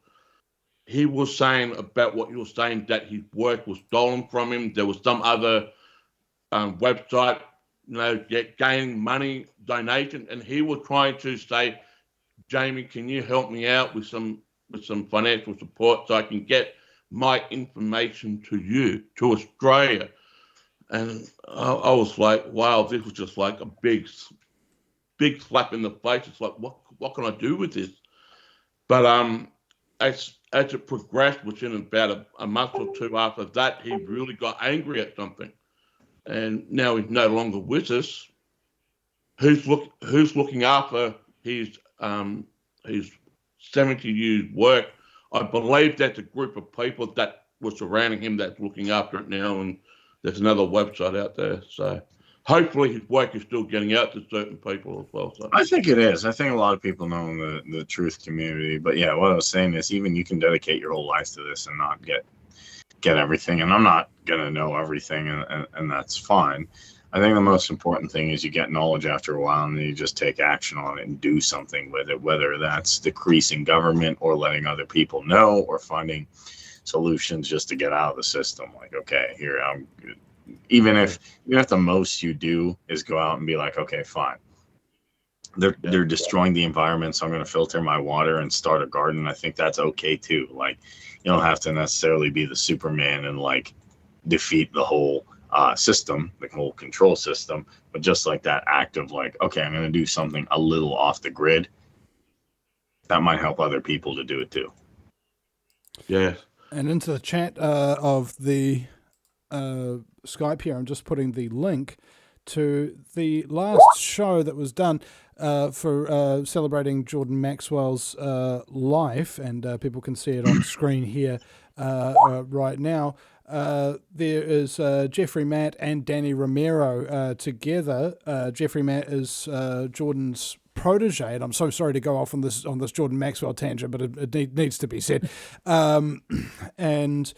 He was saying about what you were saying, that his work was stolen from him. There was some other website, gaining money donation, and he was trying to say, Jaime, can you help me out with some financial support so I can get my information to Australia? And I was like, wow, this was just like a big slap in the face. It's like, what can I do with this? But as it progressed, within about a month or two after that, he really got angry at something. And now he's no longer with us. Who's looking after his 70 years work? I believe that's a group of people that were surrounding him that's looking after it now, and there's another website out there. So hopefully his work is still getting out to certain people as well. So I think it is. I think a lot of people know in the truth community. But yeah, what I was saying is, even you can dedicate your whole life to this and not get everything, and I'm not gonna know everything, and that's fine. I think the most important thing is you get knowledge after a while, and then you just take action on it and do something with it, whether that's decreasing government or letting other people know, or finding solutions just to get out of the system. Like, okay, here I'm good. Even if the most you do is go out and be like, okay, fine, they're destroying the environment, so I'm going to filter my water and start a garden. I think that's okay too. Like, you don't have to necessarily be the Superman and like defeat the whole system, the whole control system, but just like that act of like, okay, I'm going to do something a little off the grid. That might help other people to do it too. Yeah. And into the chat of the Skype here, I'm just putting the link to the last show that was done for celebrating Jordan Maxwell's life, and people can see it on screen here right now. There is Jeffrey Matt and Danny Romero together. Jeffrey Matt is Jordan's protege, and I'm so sorry to go off on this Jordan Maxwell tangent, but it needs to be said. And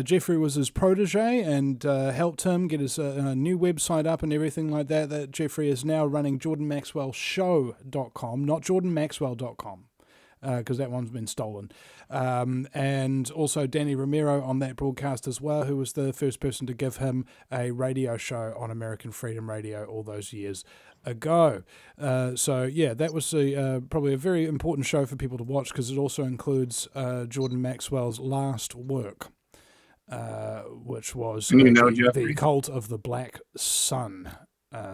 Jeffrey was his protege and helped him get his new website up and everything like that. That Jeffrey is now running JordanMaxwellShow.com, not JordanMaxwell.com. Because that one's been stolen. And also Danny Romero on that broadcast as well, who was the first person to give him a radio show on American Freedom Radio all those years ago. So, yeah, that was probably a very important show for people to watch, because it also includes Jordan Maxwell's last work, which was the Cult of the Black Sun.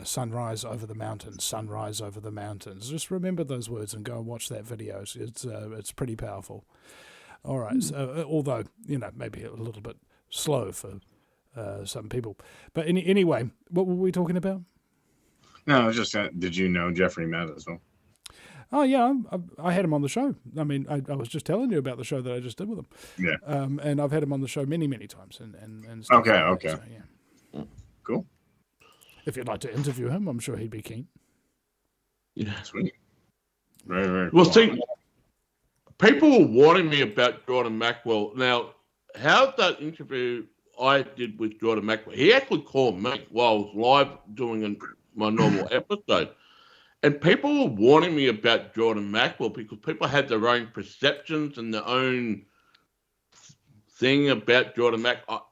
Sunrise over the mountains, sunrise over the mountains. Just remember those words and go and watch that video. It's pretty powerful. All right. So, although, maybe a little bit slow for some people. But anyway, what were we talking about? No, I was just did you know Jeffrey Matt as well? Oh, yeah, I had him on the show. I mean, I was just telling you about the show that I just did with him. Yeah. And I've had him on the show many, many times. And stuff okay. like that, so, yeah. Cool. If you'd like to interview him, I'm sure he'd be keen. Yeah. Sweet. Very, very Well, cool. see, people were warning me about Jordan Maxwell. Now, how's that interview I did with Jordan Maxwell? He actually called me while I was live doing my normal episode. And people were warning me about Jordan Maxwell because people had their own perceptions and their own thing about Jordan Maxwell.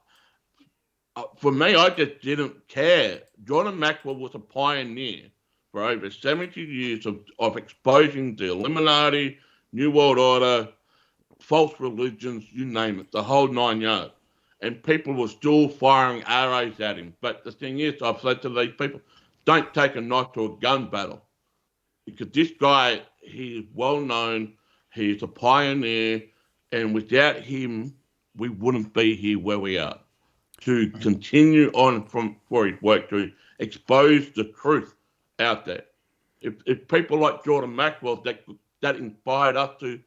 For me, I just didn't care. Jordan Maxwell was a pioneer for over 70 years of exposing the Illuminati, New World Order, false religions, you name it, the whole 9 yards. And people were still firing arrows at him. But the thing is, I've said to these people, don't take a knife to a gun battle. Because this guy, he is well known, he's a pioneer, and without him, we wouldn't be here where we are. To continue on for his work, to expose the truth out there. If people like Jordan Maxwell that inspired us to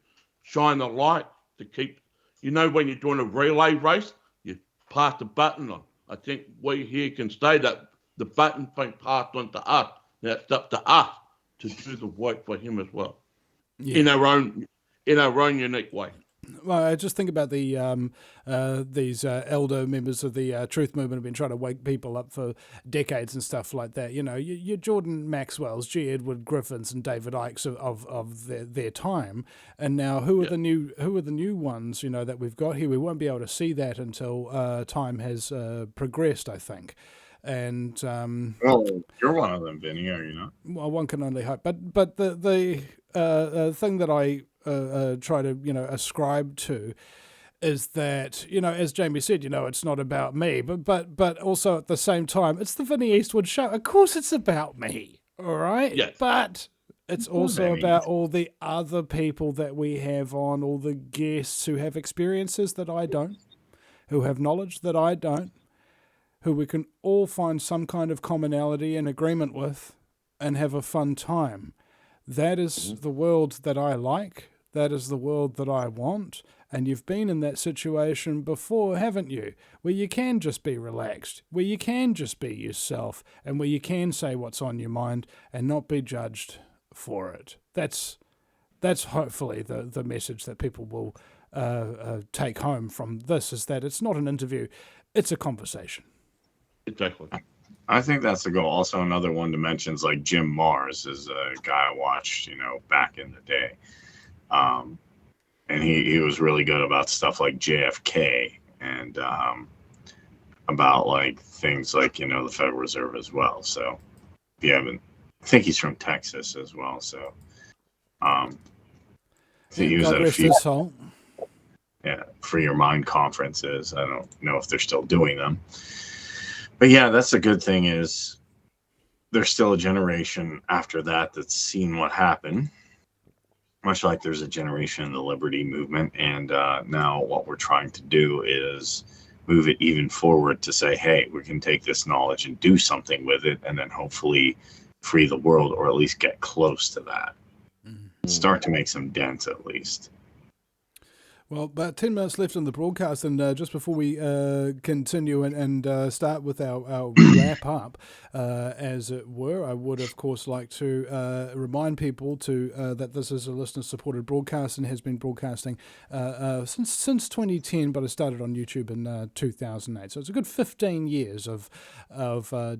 shine the light, to keep, when you're doing a relay race, you pass the button on. I think we here can say that the button's been passed on to us. Now it's up to us to do the work for him as well, in our own unique way. Well, I just think about these elder members of the Truth Movement have been trying to wake people up for decades and stuff like that. Your Jordan Maxwell's, G. Edward Griffins, and David Icke's of their time, and now who are the new ones? That we've got here. We won't be able to see that until time has progressed, I think. And well, you're one of them, Vinny, are you not? Well, one can only hope. But the thing that I try to ascribe to is that as Jaime said, it's not about me, but also at the same time it's the Vinny Eastwood show. Of course, it's about me, all right. Yes. But it's also about all the other people that we have on, all the guests who have experiences that I don't, who have knowledge that I don't, who we can all find some kind of commonality and agreement with and have a fun time. That is the world that I like. That is the world that I want. And you've been in that situation before, haven't you? Where you can just be relaxed, where you can just be yourself, and where you can say what's on your mind and not be judged for it. That's hopefully the message that people will take home from this, is that it's not an interview, it's a conversation. Exactly. I think that's the goal. Also, another one to mention is like Jim Mars is a guy I watched, back in the day. And he was really good about stuff like JFK and about like things like, the Federal Reserve as well. So if you haven't, I think he's from Texas as well. So I think he was at a few Free Your Mind conferences. I don't know if they're still doing them. But yeah, that's the good thing is there's still a generation after that that's seen what happened. Much like there's a generation in the liberty movement, and now what we're trying to do is move it even forward to say, hey, we can take this knowledge and do something with it, and then hopefully free the world, or at least get close to that. Start to make some dents at least. Well, about 10 minutes left in the broadcast, and just before we continue and start with our wrap up, as it were, I would, of course, like to remind people that this is a listener-supported broadcast and has been broadcasting since 2010, but it started on YouTube in 2008. So it's a good 15 years of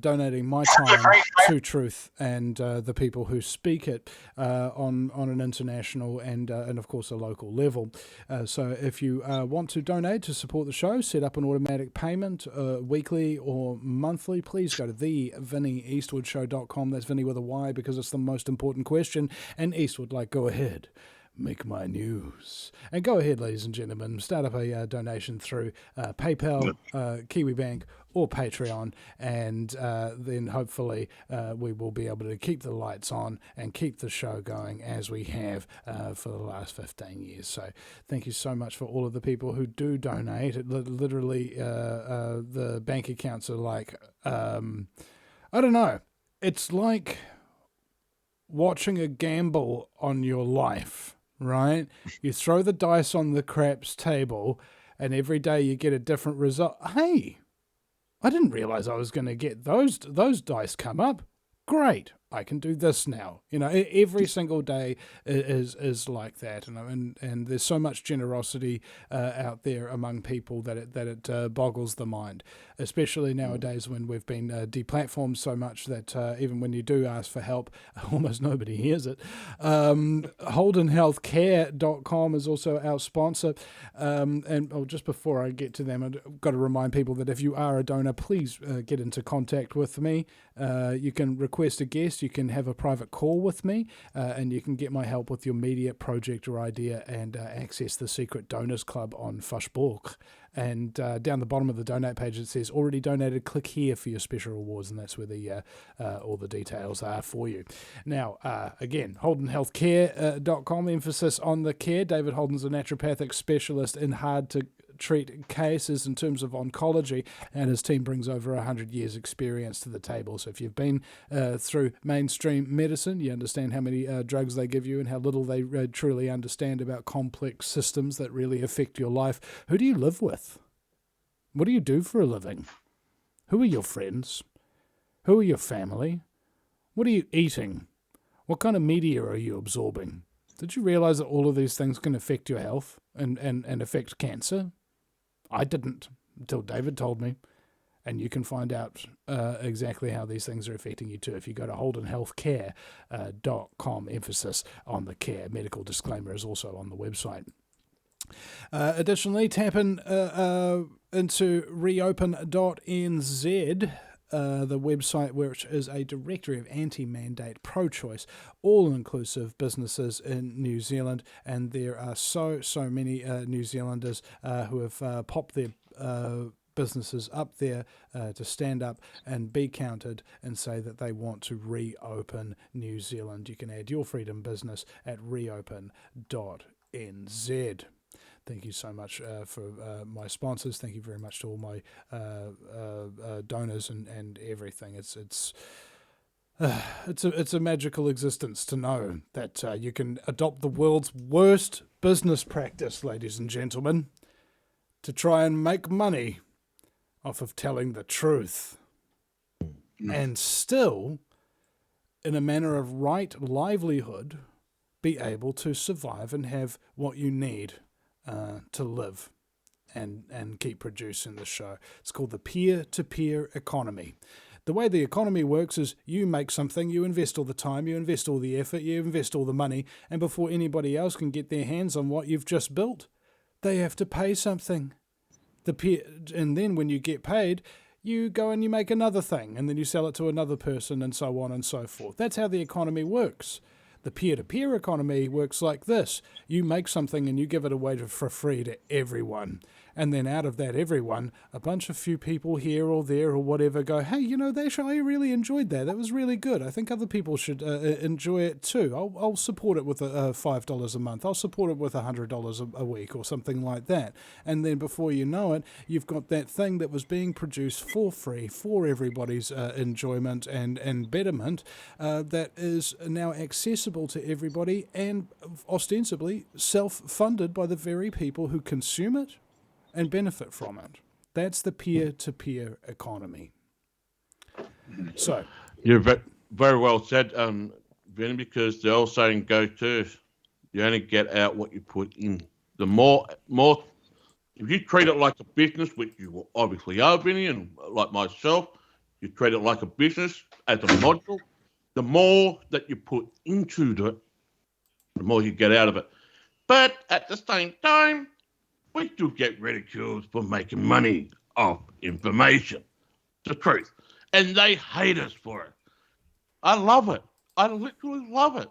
donating my time to truth and the people who speak it on an international and of course, a local level. So if you want to donate to support the show, set up an automatic payment weekly or monthly, please go to thevinnyeastwoodshow.com. That's Vinny with a Y because it's the most important question. And Eastwood, like, go ahead. Make my news. And go ahead, ladies and gentlemen, start up a donation through PayPal, KiwiBank, or Patreon, and then hopefully we will be able to keep the lights on and keep the show going as we have for the last 15 years. So thank you so much for all of the people who do donate. It literally, the bank accounts are like, I don't know, it's like watching a gamble on your life, right? You throw the dice on the craps table, and every day you get a different result. Hey, I didn't realize I was going to get those dice come up. Great, I can do this now. You know, every single day is like that, and there's so much generosity out there among people that it boggles the mind, especially nowadays when we've been deplatformed so much that even when you do ask for help, almost nobody hears it. HoldenHealthCare.com is also our sponsor, and just before I get to them, I've got to remind people that if you are a donor, please get into contact with me. You can request a guest, you can have a private call with me, and you can get my help with your media project or idea and access the Secret Donors Club on Facebook. And down the bottom of the donate page it says already donated, click here for your special rewards, and that's where the all the details are for you. Now again, HoldenHealthCare.com, emphasis on the care. David Holden's a naturopathic specialist in hard to treat cases in terms of oncology, and his team brings over 100 years experience to the table. So if you've been through mainstream medicine, you understand how many drugs they give you and how little they truly understand about complex systems that really affect your life. Who do you live with? What do you do for a living? Who are your friends? Who are your family? What are you eating? What kind of media are you absorbing? Did you realize that all of these things can affect your health and affect cancer? I didn't until David told me, and you can find out exactly how these things are affecting you too if you go to HoldenHealthCare.com, emphasis on the care. Medical disclaimer is also on the website. Additionally, tap into reopen.nz, the website, which is a directory of anti-mandate, pro-choice, all-inclusive businesses in New Zealand, and there are so many New Zealanders who have popped their businesses up there to stand up and be counted and say that they want to reopen New Zealand. You can add your freedom business at reopen.nz. Thank you so much for my sponsors. Thank you very much to all my donors and everything. It's a magical existence to know that you can adopt the world's worst business practice, ladies and gentlemen, to try and make money off of telling the truth, and still, in a manner of right livelihood, be able to survive and have what you need to live and keep producing the show. It's called the peer-to-peer economy. The way the economy works is you make something, you invest all the time, you invest all the effort, you invest all the money, and before anybody else can get their hands on what you've just built, they have to pay something. And then when you get paid, you go and you make another thing, and then you sell it to another person, and so on and so forth. That's how the economy works. The peer-to-peer economy works like this. You make something and you give it away for free to everyone. And then out of that, everyone, a bunch of few people here or there or whatever go, hey, that show, I really enjoyed that. That was really good. I think other people should enjoy it too. I'll support it with $5 a month. I'll support it with $100 a week or something like that. And then before you know it, you've got that thing that was being produced for free for everybody's enjoyment and betterment that is now accessible to everybody and ostensibly self-funded by the very people who consume it and benefit from it. That's the peer-to-peer economy. So, you're very well said, Vinny, because the old saying goes too, you only get out what you put in. The more, if you treat it like a business, which you obviously are, Vinny, and like myself, you treat it like a business as a module, the more that you put into it, the more you get out of it. But at the same time, we still get ridiculed for making money off information. The truth. And they hate us for it. I love it. I literally love it.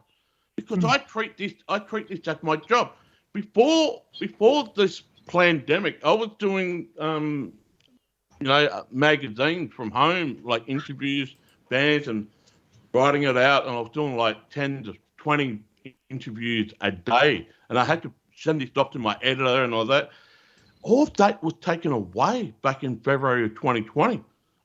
Because I treat this as my job. Before this pandemic, I was doing magazines from home, like interviews, bands, and writing it out, and I was doing like 10 to 20 interviews a day, and I had to send this off to my editor and all that. All of that was taken away back in February of 2020,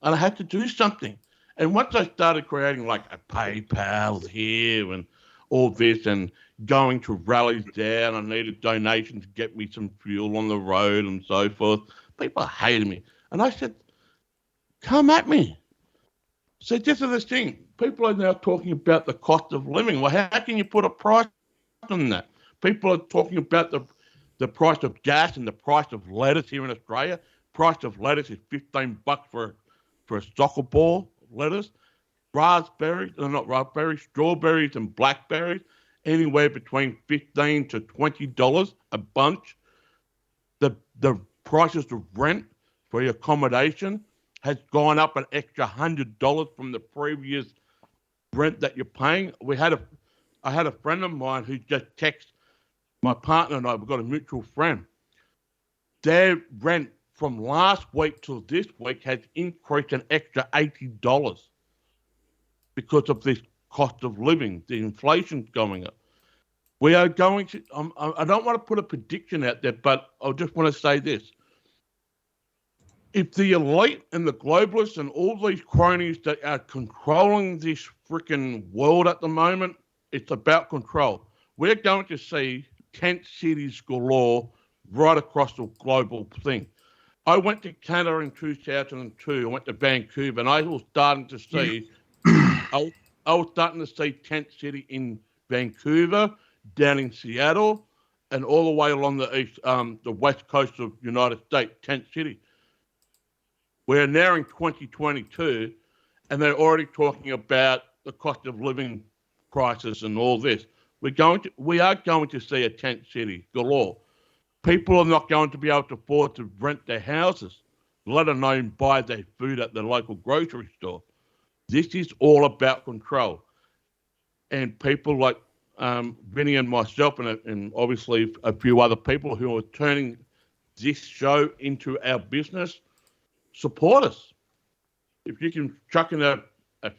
and I had to do something. And once I started creating like a PayPal here and all this and going to rallies there, and I needed donations to get me some fuel on the road and so forth, people hated me. And I said, come at me. So this is the thing. People are now talking about the cost of living. Well, how can you put a price on that? People are talking about the price of gas and the price of lettuce here in Australia. Price of lettuce is $15 for a soccer ball lettuce. Strawberries and blackberries, anywhere between $15 to $20 a bunch. The prices of rent for your accommodation has gone up an extra $100 from the previous rent that you're paying. I had a friend of mine who just texted my partner and I. We've got a mutual friend. Their rent from last week till this week has increased an extra $80 because of this cost of living. The inflation's going up. We are going to. I don't want to put a prediction out there, but I just want to say this. If the elite and the globalists and all these cronies that are controlling this freaking world at the moment, it's about control. We're going to see tent cities galore right across the global thing. I went to Canada in 2002. I went to Vancouver, and I was starting to see, I was starting to see tent city in Vancouver, down in Seattle, and all the way along the west coast of United States, tent city. We're now in 2022, and they're already talking about the cost of living crisis and all this. We are going to see a tent city galore. People are not going to be able to afford to rent their houses, let alone buy their food at the local grocery store. This is all about control. And people like Vinny and myself and obviously a few other people who are turning this show into our business, support us. If you can chuck in a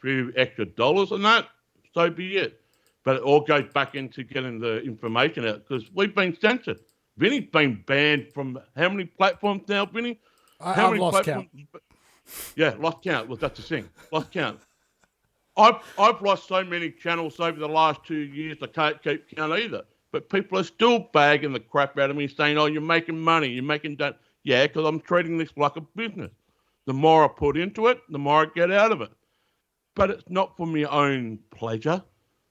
few extra dollars on that, so be it. But it all goes back into getting the information out because we've been censored. Vinny's been banned from how many platforms now, Vinny? I've lost count. Yeah, lost count. Well, that's the thing. Lost count. I've lost so many channels over the last 2 years, I can't keep count either. But people are still bagging the crap out of me saying, oh, you're making money, you're making that. Yeah, because I'm treating this like a business. The more I put into it, the more I get out of it. But it's not for my own pleasure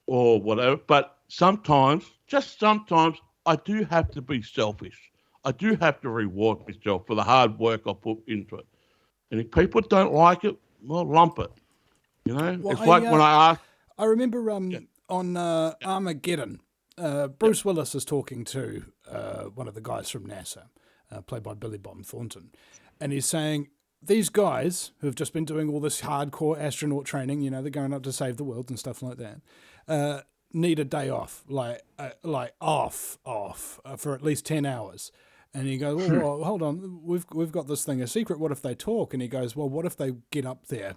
or whatever. But sometimes, just sometimes, I do have to be selfish. I do have to reward myself for the hard work I put into it. And if people don't like it, well, lump it. You know, well, it's like when I asked. I remember on Armageddon, Bruce Willis is talking to one of the guys from NASA, played by Billy Bob Thornton, and he's saying, these guys who have just been doing all this hardcore astronaut training, you know, they're going up to save the world and stuff like that, need a day off, like off for at least 10 hours. And he goes, well, hold on, we've got this thing a secret. What if they talk? And he goes, well, what if they get up there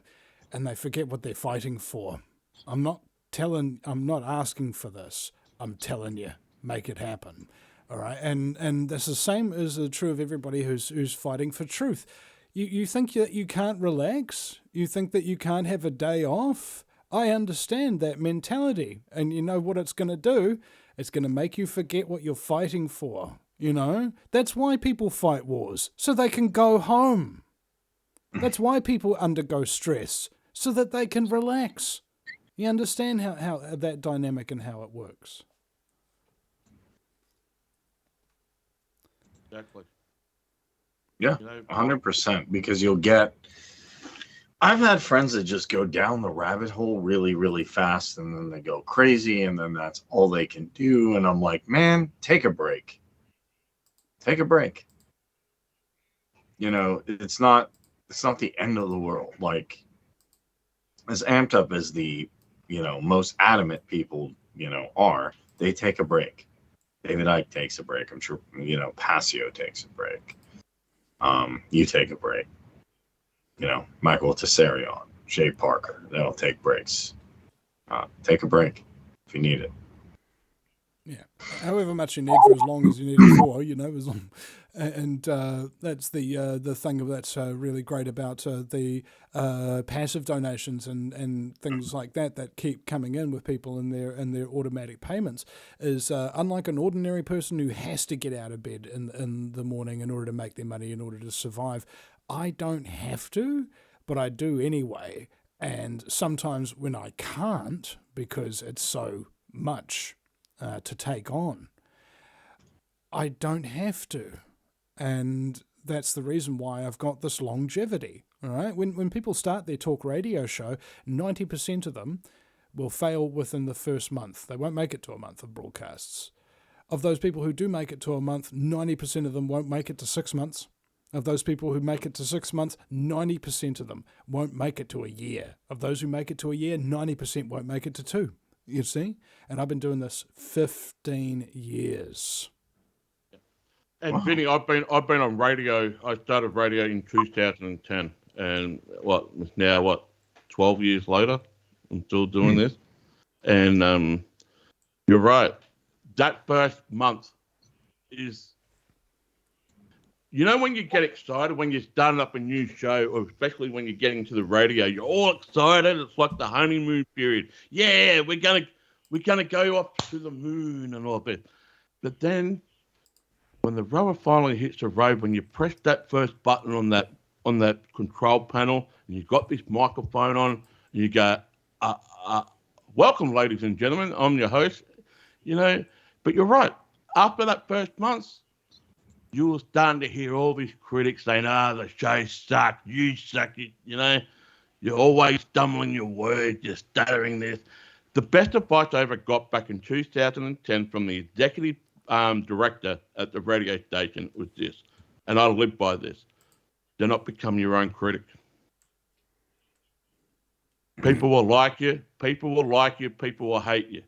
and they forget what they're fighting for? I'm not asking for this. I'm telling you, make it happen. All right. And that's the same is true of everybody who's fighting for truth. You think that you can't relax? You think that you can't have a day off? I understand that mentality. And you know what it's going to do? It's going to make you forget what you're fighting for. You know, that's why people fight wars, so they can go home. That's why people undergo stress, so that they can relax. You understand how that dynamic and how it works. Exactly. Yeah, 100%. Because you'll get. I've had friends that just go down the rabbit hole really, really fast, and then they go crazy, and then that's all they can do. And I'm like, man, take a break. Take a break. You know, it's not the end of the world. Like, as amped up as the, most adamant people, are, they take a break. David Icke takes a break. I'm sure, Passio takes a break. You take a break. Michael Tessarion, Shay Parker, they'll take breaks. Take a break if you need it. Yeah, however much you need for as long as you need it for, as long, and that's the thing that's really great about the passive donations and things like that keep coming in with people in their automatic payments is unlike an ordinary person who has to get out of bed in the morning in order to make their money in order to survive. I don't have to, but I do anyway, and sometimes when I can't because it's so much to take on, I don't have to. And that's the reason why I've got this longevity. All right. When people start their talk radio show, 90% of them will fail within the first month. They won't make it to a month of broadcasts. Of those people who do make it to a month, 90% of them won't make it to 6 months. Of those people who make it to 6 months, 90% of them won't make it to a year. Of those who make it to a year, 90% won't make it to 2. You see? And I've been doing this 15 years. And wow. Vinny, I've been on radio. I started radio in 2010, and it's now 12 years later. I'm still doing this. And you're right. That first month is, when you get excited when you're starting up a new show, or especially when you're getting to the radio, you're all excited. It's like the honeymoon period. Yeah, we're gonna go off to the moon and all of it. But then, when the rubber finally hits the road, when you press that first button on that control panel, and you've got this microphone on, and you go, "Welcome, ladies and gentlemen. I'm your host." But you're right. After that first month, you were starting to hear all these critics saying, the show sucked, you suck, you're always stumbling your words, you're stuttering this. The best advice I ever got back in 2010 from the executive director at the radio station was this, and I live by this: do not become your own critic. People will like you, people will hate you.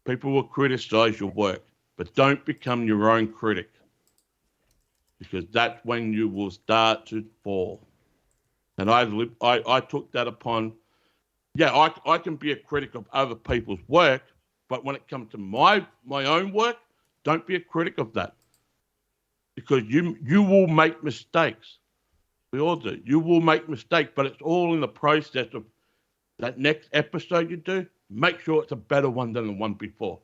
People will criticize your work, but don't become your own critic, because that's when you will start to fall. And I took that upon. Yeah, I can be a critic of other people's work, but when it comes to my own work, don't be a critic of that, because you will make mistakes. We all do. You will make mistakes, but it's all in the process of that next episode you do. Make sure it's a better one than the one before.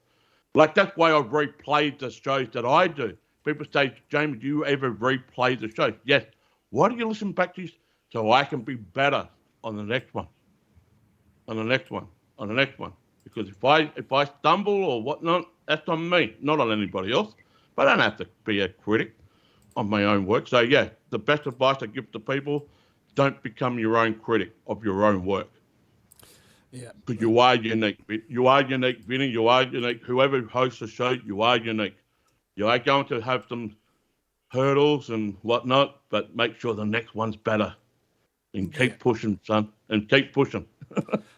Like, that's why I replayed the shows that I do. People say, "James, do you ever replay the shows?" Yes. Why do you listen back to this? So I can be better on the next one. On the next one. On the next one. Because if I stumble or whatnot, that's on me, not on anybody else. But I don't have to be a critic on my own work. So yeah, the best advice I give to people: don't become your own critic of your own work. Yeah. Because you are unique. You are unique, Vinny. You are unique. Whoever hosts the show, you are unique. You are going to have some hurdles and whatnot, but make sure the next one's better. And keep pushing, son. And keep pushing.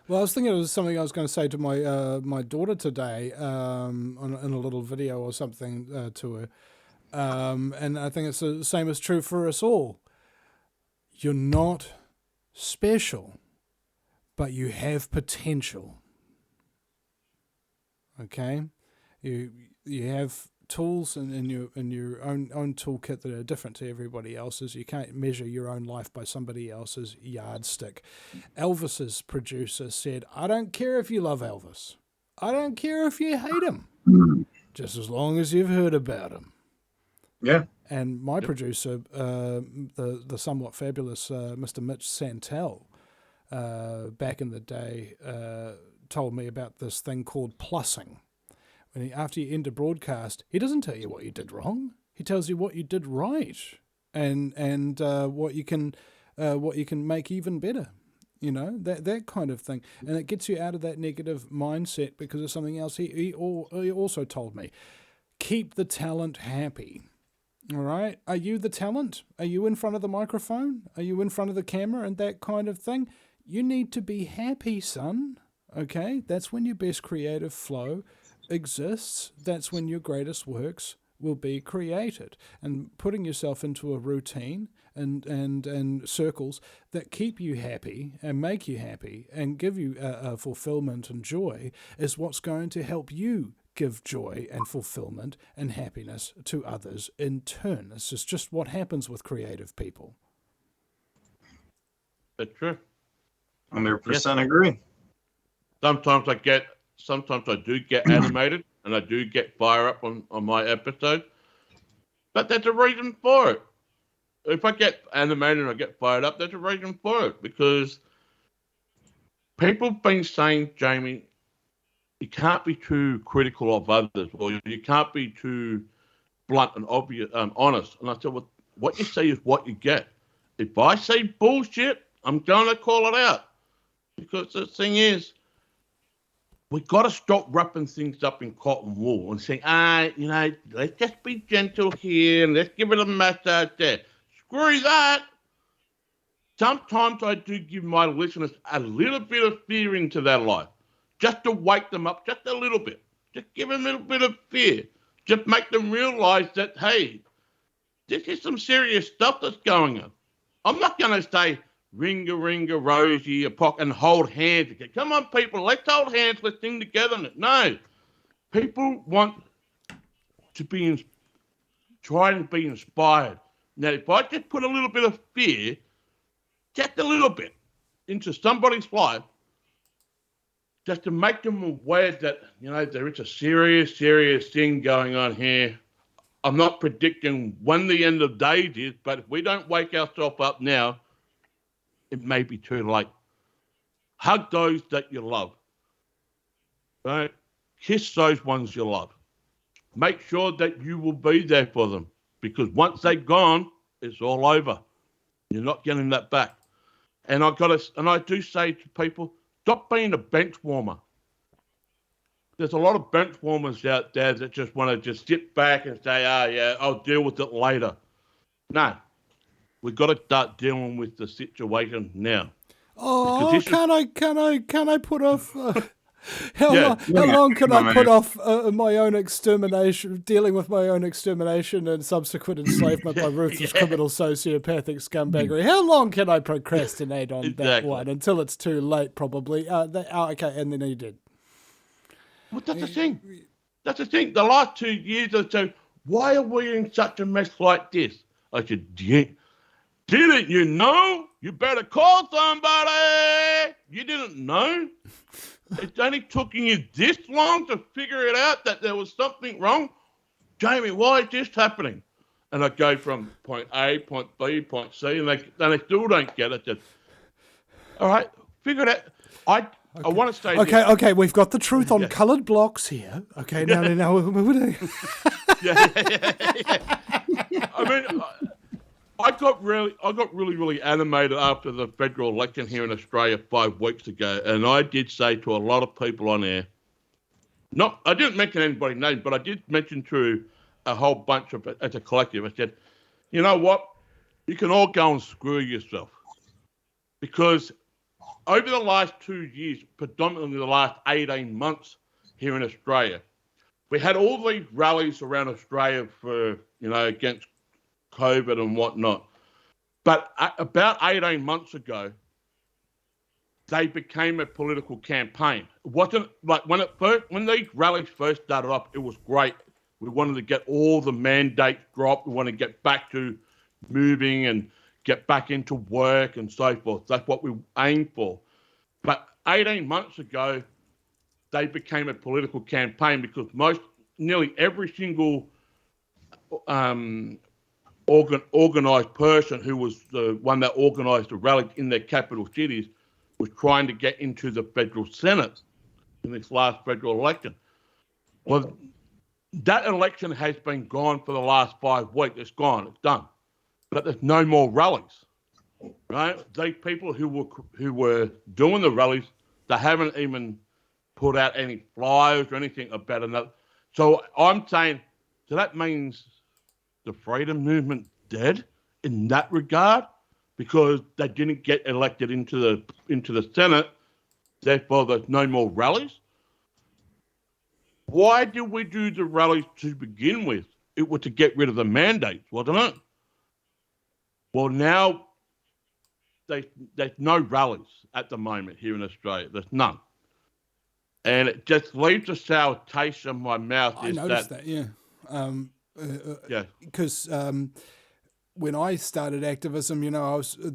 Well, I was thinking it was something I was going to say to my daughter today in a little video or something to her. And I think it's the same is true for us all. You're not special, but you have potential. Okay? You have tools in your own toolkit that are different to everybody else's. You can't measure your own life by somebody else's yardstick. Elvis's producer said, I don't care if you love Elvis. I don't care if you hate him. Just as long as you've heard about him. Yeah. And my producer, the somewhat fabulous Mr. Mitch Santel, back in the day, told me about this thing called plussing. When after you end a broadcast, he doesn't tell you what you did wrong. He tells you what you did right, and what you can make even better. You know, that kind of thing, and it gets you out of that negative mindset because of something else. He also told me, keep the talent happy. All right, are you the talent? Are you in front of the microphone? Are you in front of the camera and that kind of thing? You need to be happy, son. Okay, that's when your best creative flow exists. That's when your greatest works will be created. And putting yourself into a routine and circles that keep you happy and make you happy and give you a fulfillment and joy is what's going to help you give joy and fulfillment and happiness to others in turn. This is just what happens with creative people. That's true. 100% agree. Sometimes I do get animated and I do get fire up on my episode, but there's a reason for it. If I get animated and I get fired up, there's a reason for it, because people have been saying, Jamie, you can't be too critical of others, or you can't be too blunt and obvious, honest. And I said, well, what you see is what you get. If I say bullshit, I'm going to call it out, because the thing is, we got to stop wrapping things up in cotton wool and saying, let's just be gentle here and let's give it a massage there. Screw that. Sometimes I do give my listeners a little bit of fear into their life, just to wake them up just a little bit. Just give them a little bit of fear. Just make them realize that, hey, this is some serious stuff that's going on. I'm not going to say, ringa, rosy, a pock, and hold hands again. Come on, people, let's hold hands, let's sing together. No, people want to try and be inspired. Now, if I just put a little bit of fear, just a little bit, into somebody's life, just to make them aware that, there is a serious thing going on here. I'm not predicting when the end of days is, but if we don't wake ourselves up now, it may be too late. Hug those that you love. Right? Kiss those ones you love. Make sure that you will be there for them, because once they're gone, it's all over. You're not getting that back. And I do say to people, stop being a bench warmer. There's a lot of bench warmers out there that just want to just sit back and say, I'll deal with it later. No. We've got to start dealing with the situation now. Oh, can I put off? How long can I put off my own extermination, dealing with my own extermination and subsequent enslavement by ruthless criminal sociopathic scumbaggery? How long can I procrastinate on that one until it's too late? Probably. Okay, and then he did. Well, that's the thing. That's the thing. The last 2 years or so, why are we in such a mess like this? I said, didn't you know? You better call somebody. You didn't know? It's only took you this long to figure it out that there was something wrong? Jamie, why is this happening? And I go from point A, point B, point C, and they still don't get it. Just, all right, figure it out. I want to say Okay, we've got the truth on coloured blocks here. Okay, now. Yeah. I mean, I got really animated after the federal election here in Australia 5 weeks ago, and I did say to a lot of people on air, I didn't mention anybody's name, but I did mention to a whole bunch of, as a collective, I said, you know what? You can all go and screw yourself, because over the last 2 years, predominantly the last 18 months here in Australia, we had all these rallies around Australia for, against COVID and whatnot. But about 18 months ago, they became a political campaign. It wasn't like when these rallies first started up, it was great. We wanted to get all the mandates dropped. We want to get back to moving and get back into work and so forth. That's what we aimed for. But 18 months ago, they became a political campaign because nearly every single organised person who was the one that organised the rally in their capital cities was trying to get into the federal Senate in this last federal election. Well, that election has been gone for the last 5 weeks. It's gone. It's done. But there's no more rallies, right? These people who were doing the rallies, they haven't even put out any flyers or anything about it. So I'm saying, so that means the freedom movement dead in that regard because they didn't get elected into the Senate. Therefore, there's no more rallies. Why did we do the rallies to begin with? It was to get rid of the mandates, wasn't it? Well, now there's no rallies at the moment here in Australia. There's none. And it just leaves a sour taste in my mouth. I noticed that, yeah. Yeah. Because when I started activism,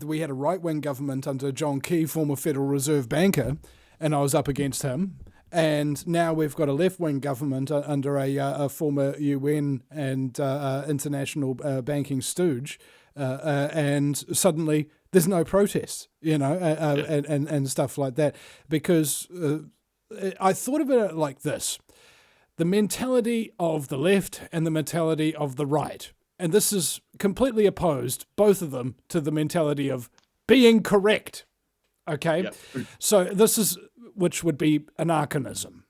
we had a right-wing government under John Key, former Federal Reserve banker, and I was up against him. And now we've got a left-wing government under a former UN and international banking stooge, and suddenly there's no protests, and stuff like that. Because I thought of it like this. The mentality of the left and the mentality of the right. And this is completely opposed, both of them, to the mentality of being correct. Okay? Yep. So this is, which would be anarchanism.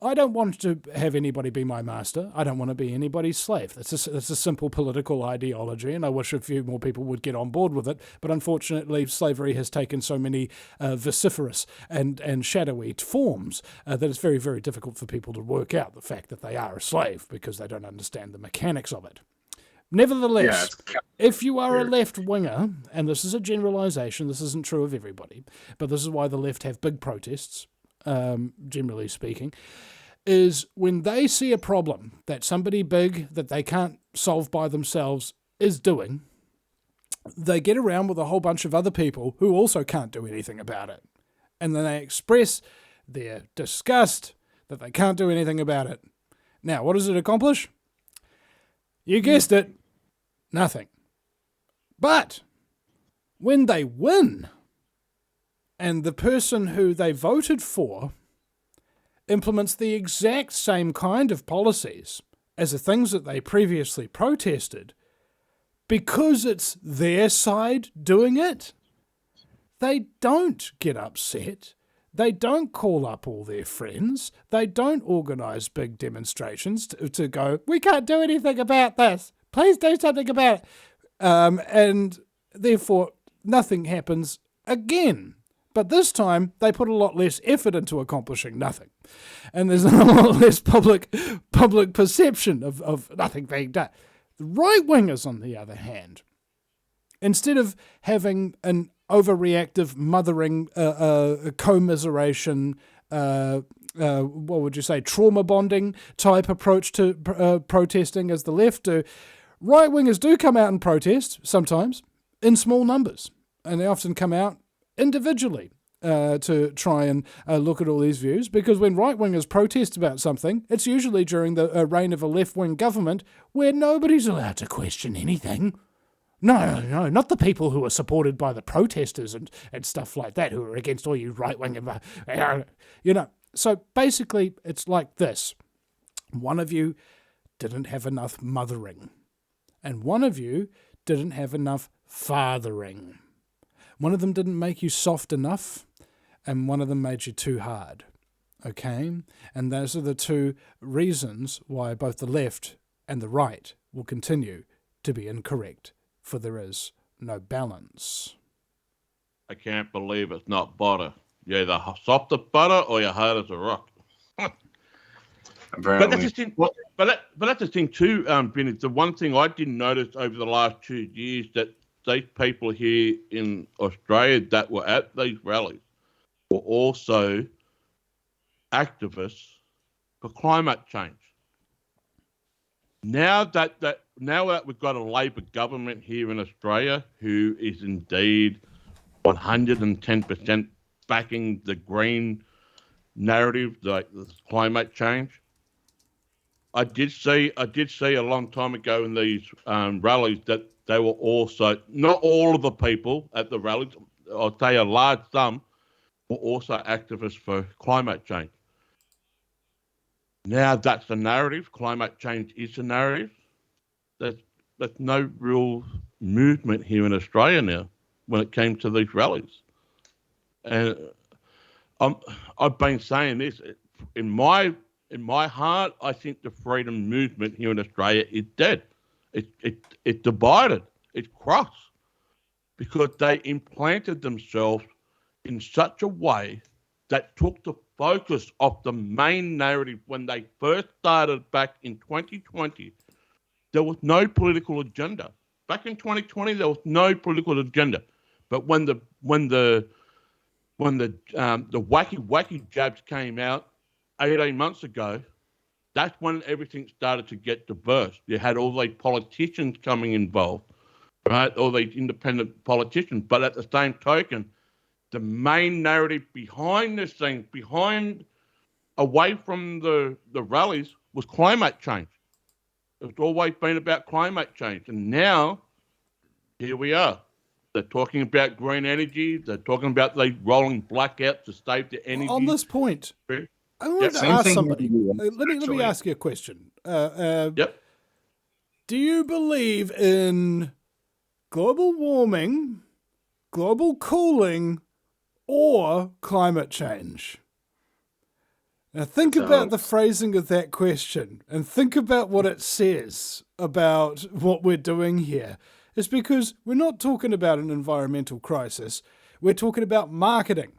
I don't want to have anybody be my master. I don't want to be anybody's slave. That's a simple political ideology, and I wish a few more people would get on board with it. But unfortunately, slavery has taken so many vociferous and shadowy forms that it's very, very difficult for people to work out the fact that they are a slave because they don't understand the mechanics of it. Nevertheless, if you are a left-winger, and this is a generalization, this isn't true of everybody, but this is why the left have big protests, generally speaking, is when they see a problem that somebody big that they can't solve by themselves is doing, they get around with a whole bunch of other people who also can't do anything about it. And then they express their disgust that they can't do anything about it. Now, what does it accomplish? You guessed it, nothing. But when they win, and the person who they voted for implements the exact same kind of policies as the things that they previously protested, because it's their side doing it, they don't get upset. They don't call up all their friends. They don't organise big demonstrations to go, we can't do anything about this. Please do something about it. And therefore, nothing happens again. But this time, they put a lot less effort into accomplishing nothing. And there's a lot less public perception of nothing being done. The right-wingers, on the other hand, instead of having an overreactive, mothering, commiseration, what would you say, trauma bonding type approach to protesting as the left do, right-wingers do come out and protest, sometimes, in small numbers. And they often come out individually to try and look at all these views, because when right-wingers protest about something, it's usually during the reign of a left-wing government where nobody's allowed to question anything. No, not the people who are supported by the protesters and stuff like that, who are against all you right-wing, So basically, it's like this. One of you didn't have enough mothering, and one of you didn't have enough fathering. One of them didn't make you soft enough, and one of them made you too hard. Okay? And those are the two reasons why both the left and the right will continue to be incorrect, for there is no balance. I can't believe it's not butter. You're either soft as butter or you're hard as a rock. But that's apparently. the thing. But that's the thing too, Vinny. The one thing I didn't notice over the last 2 years that these people here in Australia that were at these rallies were also activists for climate change. Now that we've got a Labor government here in Australia who is indeed 110% backing the green narrative, like the climate change. I did see a long time ago in these rallies that they were also, not all of the people at the rallies, I'll say a large sum, were also activists for climate change. Now that's the narrative. Climate change is the narrative. There's no real movement here in Australia now when it came to these rallies. And I've been saying this in my heart. I think the freedom movement here in Australia is dead. It's divided. It's crossed because they implanted themselves in such a way that took the focus off the main narrative when they first started back in 2020. There was no political agenda. Back in 2020, there was no political agenda. But when the wacky jabs came out 18 months ago, that's when everything started to get diverse. You had all these politicians coming involved, right? All these independent politicians. But at the same token, the main narrative behind this thing, away from the rallies, was climate change. It's always been about climate change. And now, here we are. They're talking about green energy. They're talking about these rolling blackouts to save the energy. On this point, I wanted to same ask thing somebody. here, Let me actually. ask you a question. Yep. Do you believe in global warming, global cooling, or climate change? Now think about the phrasing of that question and think about what it says about what we're doing here. It's because we're not talking about an environmental crisis. We're talking about marketing.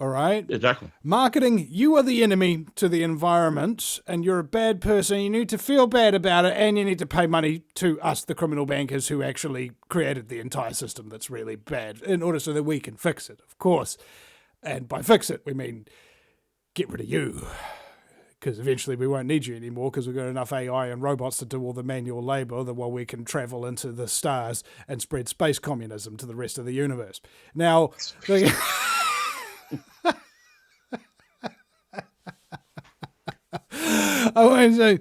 All right? Exactly. Marketing, you are the enemy to the environment and you're a bad person. You need to feel bad about it and you need to pay money to us, the criminal bankers who actually created the entire system that's really bad in order so that we can fix it, of course. And by fix it, we mean get rid of you. Because eventually we won't need you anymore because we've got enough AI and robots to do all the manual labor while we can travel into the stars and spread space communism to the rest of the universe. Now... I won't say,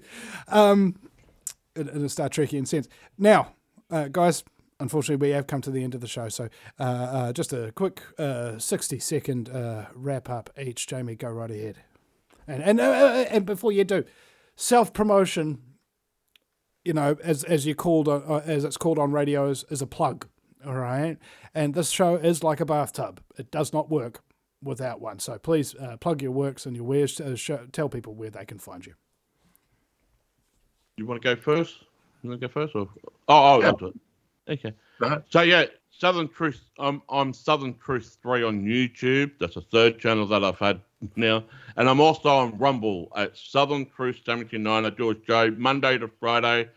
in a Star Trekian sense. Now, guys, unfortunately, we have come to the end of the show. So just a quick 60-second wrap up each. Jaime, go right ahead. And before you do, self-promotion, you know, as you called, as it's called on radio, is a plug. All right. And this show is like a bathtub. It does not work without one. So please plug your works and your wares. Tell people where they can find you. You want to go first? You want to go first? Or? Oh, I'll do it. Okay. So, yeah, Southern Truth. I'm Southern Truth 3 on YouTube. That's the third channel that I've had now. And I'm also on Rumble at Southern Truth 79. I do a show Monday to Friday.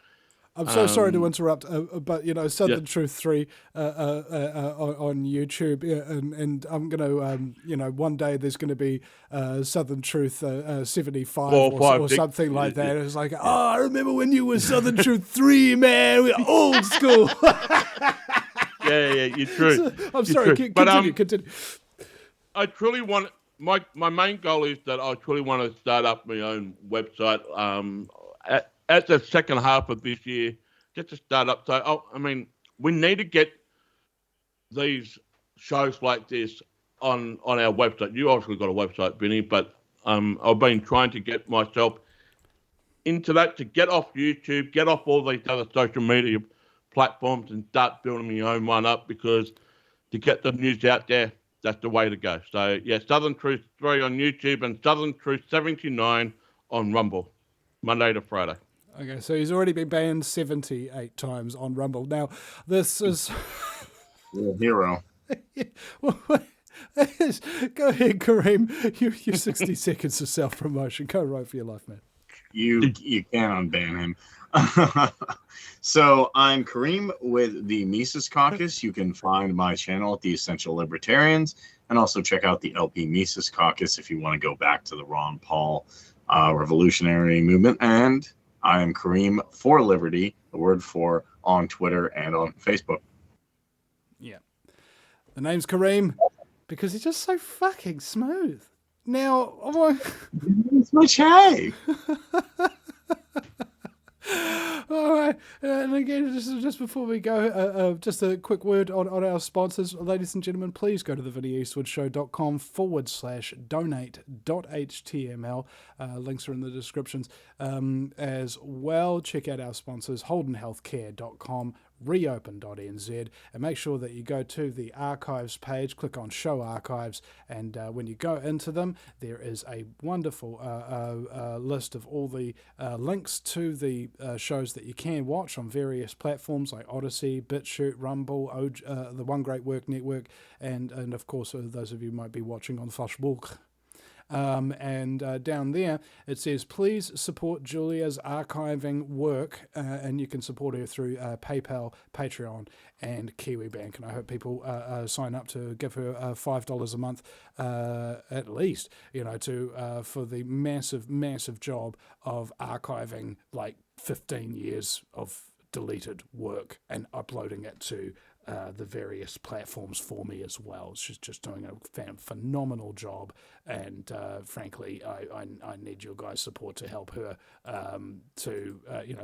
I'm so sorry to interrupt, but, you know, Southern Truth 3 on YouTube, and I'm going to, you know, one day there's going to be Southern Truth 75 or something like that. It's like, oh, I remember when you were Southern Truth 3, man. We're old school. Yeah, you're true. So, I'm sorry, continue. I truly want, my main goal is that I truly want to start up my own website at the second half of this year, just to start up. So, I mean, we need to get these shows like this on our website. You obviously got a website, Vinny, but I've been trying to get myself into that, to get off YouTube, get off all these other social media platforms and start building my own one up, because to get the news out there, that's the way to go. So, yeah, Southern Truth 3 on YouTube and Southern Truth 79 on Rumble, Monday to Friday. Okay, so he's already been banned 78 times on Rumble. Now, this is... You're a hero. Go ahead, Kareem. Your 60 seconds of self-promotion. Go right for your life, man. You can unban him. So I'm Kareem with the Mises Caucus. You can find my channel at the Essential Libertarians, and also check out the LP Mises Caucus if you want to go back to the Ron Paul revolutionary movement. And I am Kareem for Liberty, the word for, on Twitter and on Facebook. Yeah. The name's Kareem because he's just so fucking smooth. Now, It's my Che. all right, and again, just before we go, just a quick word on our sponsors. Ladies and gentlemen, please go to the VinnyEastwoodShow.com/donate.html. Links are in the descriptions as well. Check out our sponsors, HoldenHealthcare.com, reopen.nz, and make sure that you go to the archives page, click on show archives, and when you go into them, there is a wonderful list of all the links to the shows that you can watch on various platforms like Odyssey, BitChute, Rumble, the One Great Work Network, and of course those of you who might be watching on Facebook. And down there it says, please support Julia's archiving work, and you can support her through PayPal, Patreon, and KiwiBank. And I hope people sign up to give her $5 a month at least, for the massive job of archiving like 15 years of deleted work and uploading it to the various platforms for me as well. She's just doing a phenomenal job, and frankly, I need your guys' support to help her to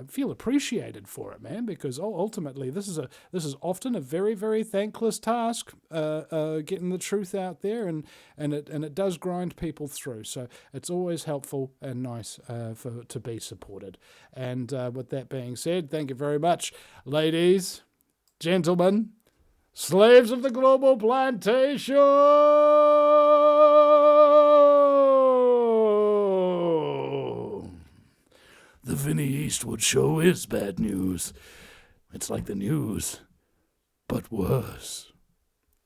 feel appreciated for it, man. Because ultimately, this is often a very, very thankless task, getting the truth out there, and it does grind people through. So it's always helpful and nice to be supported. And with that being said, thank you very much, ladies, gentlemen, slaves of the global plantation. The Vinny Eastwood Show is bad news. It's like the news, but worse.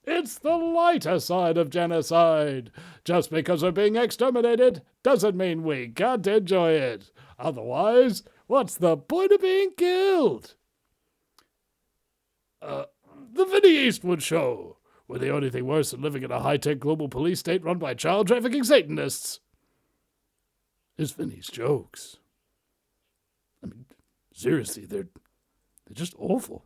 It's the lighter side of genocide. Just because we're being exterminated doesn't mean we can't enjoy it. Otherwise, what's the point of being killed? The Vinny Eastwood Show, where the only thing worse than living in a high-tech global police state run by child trafficking Satanists is Vinny's jokes. I mean, seriously, they're just awful.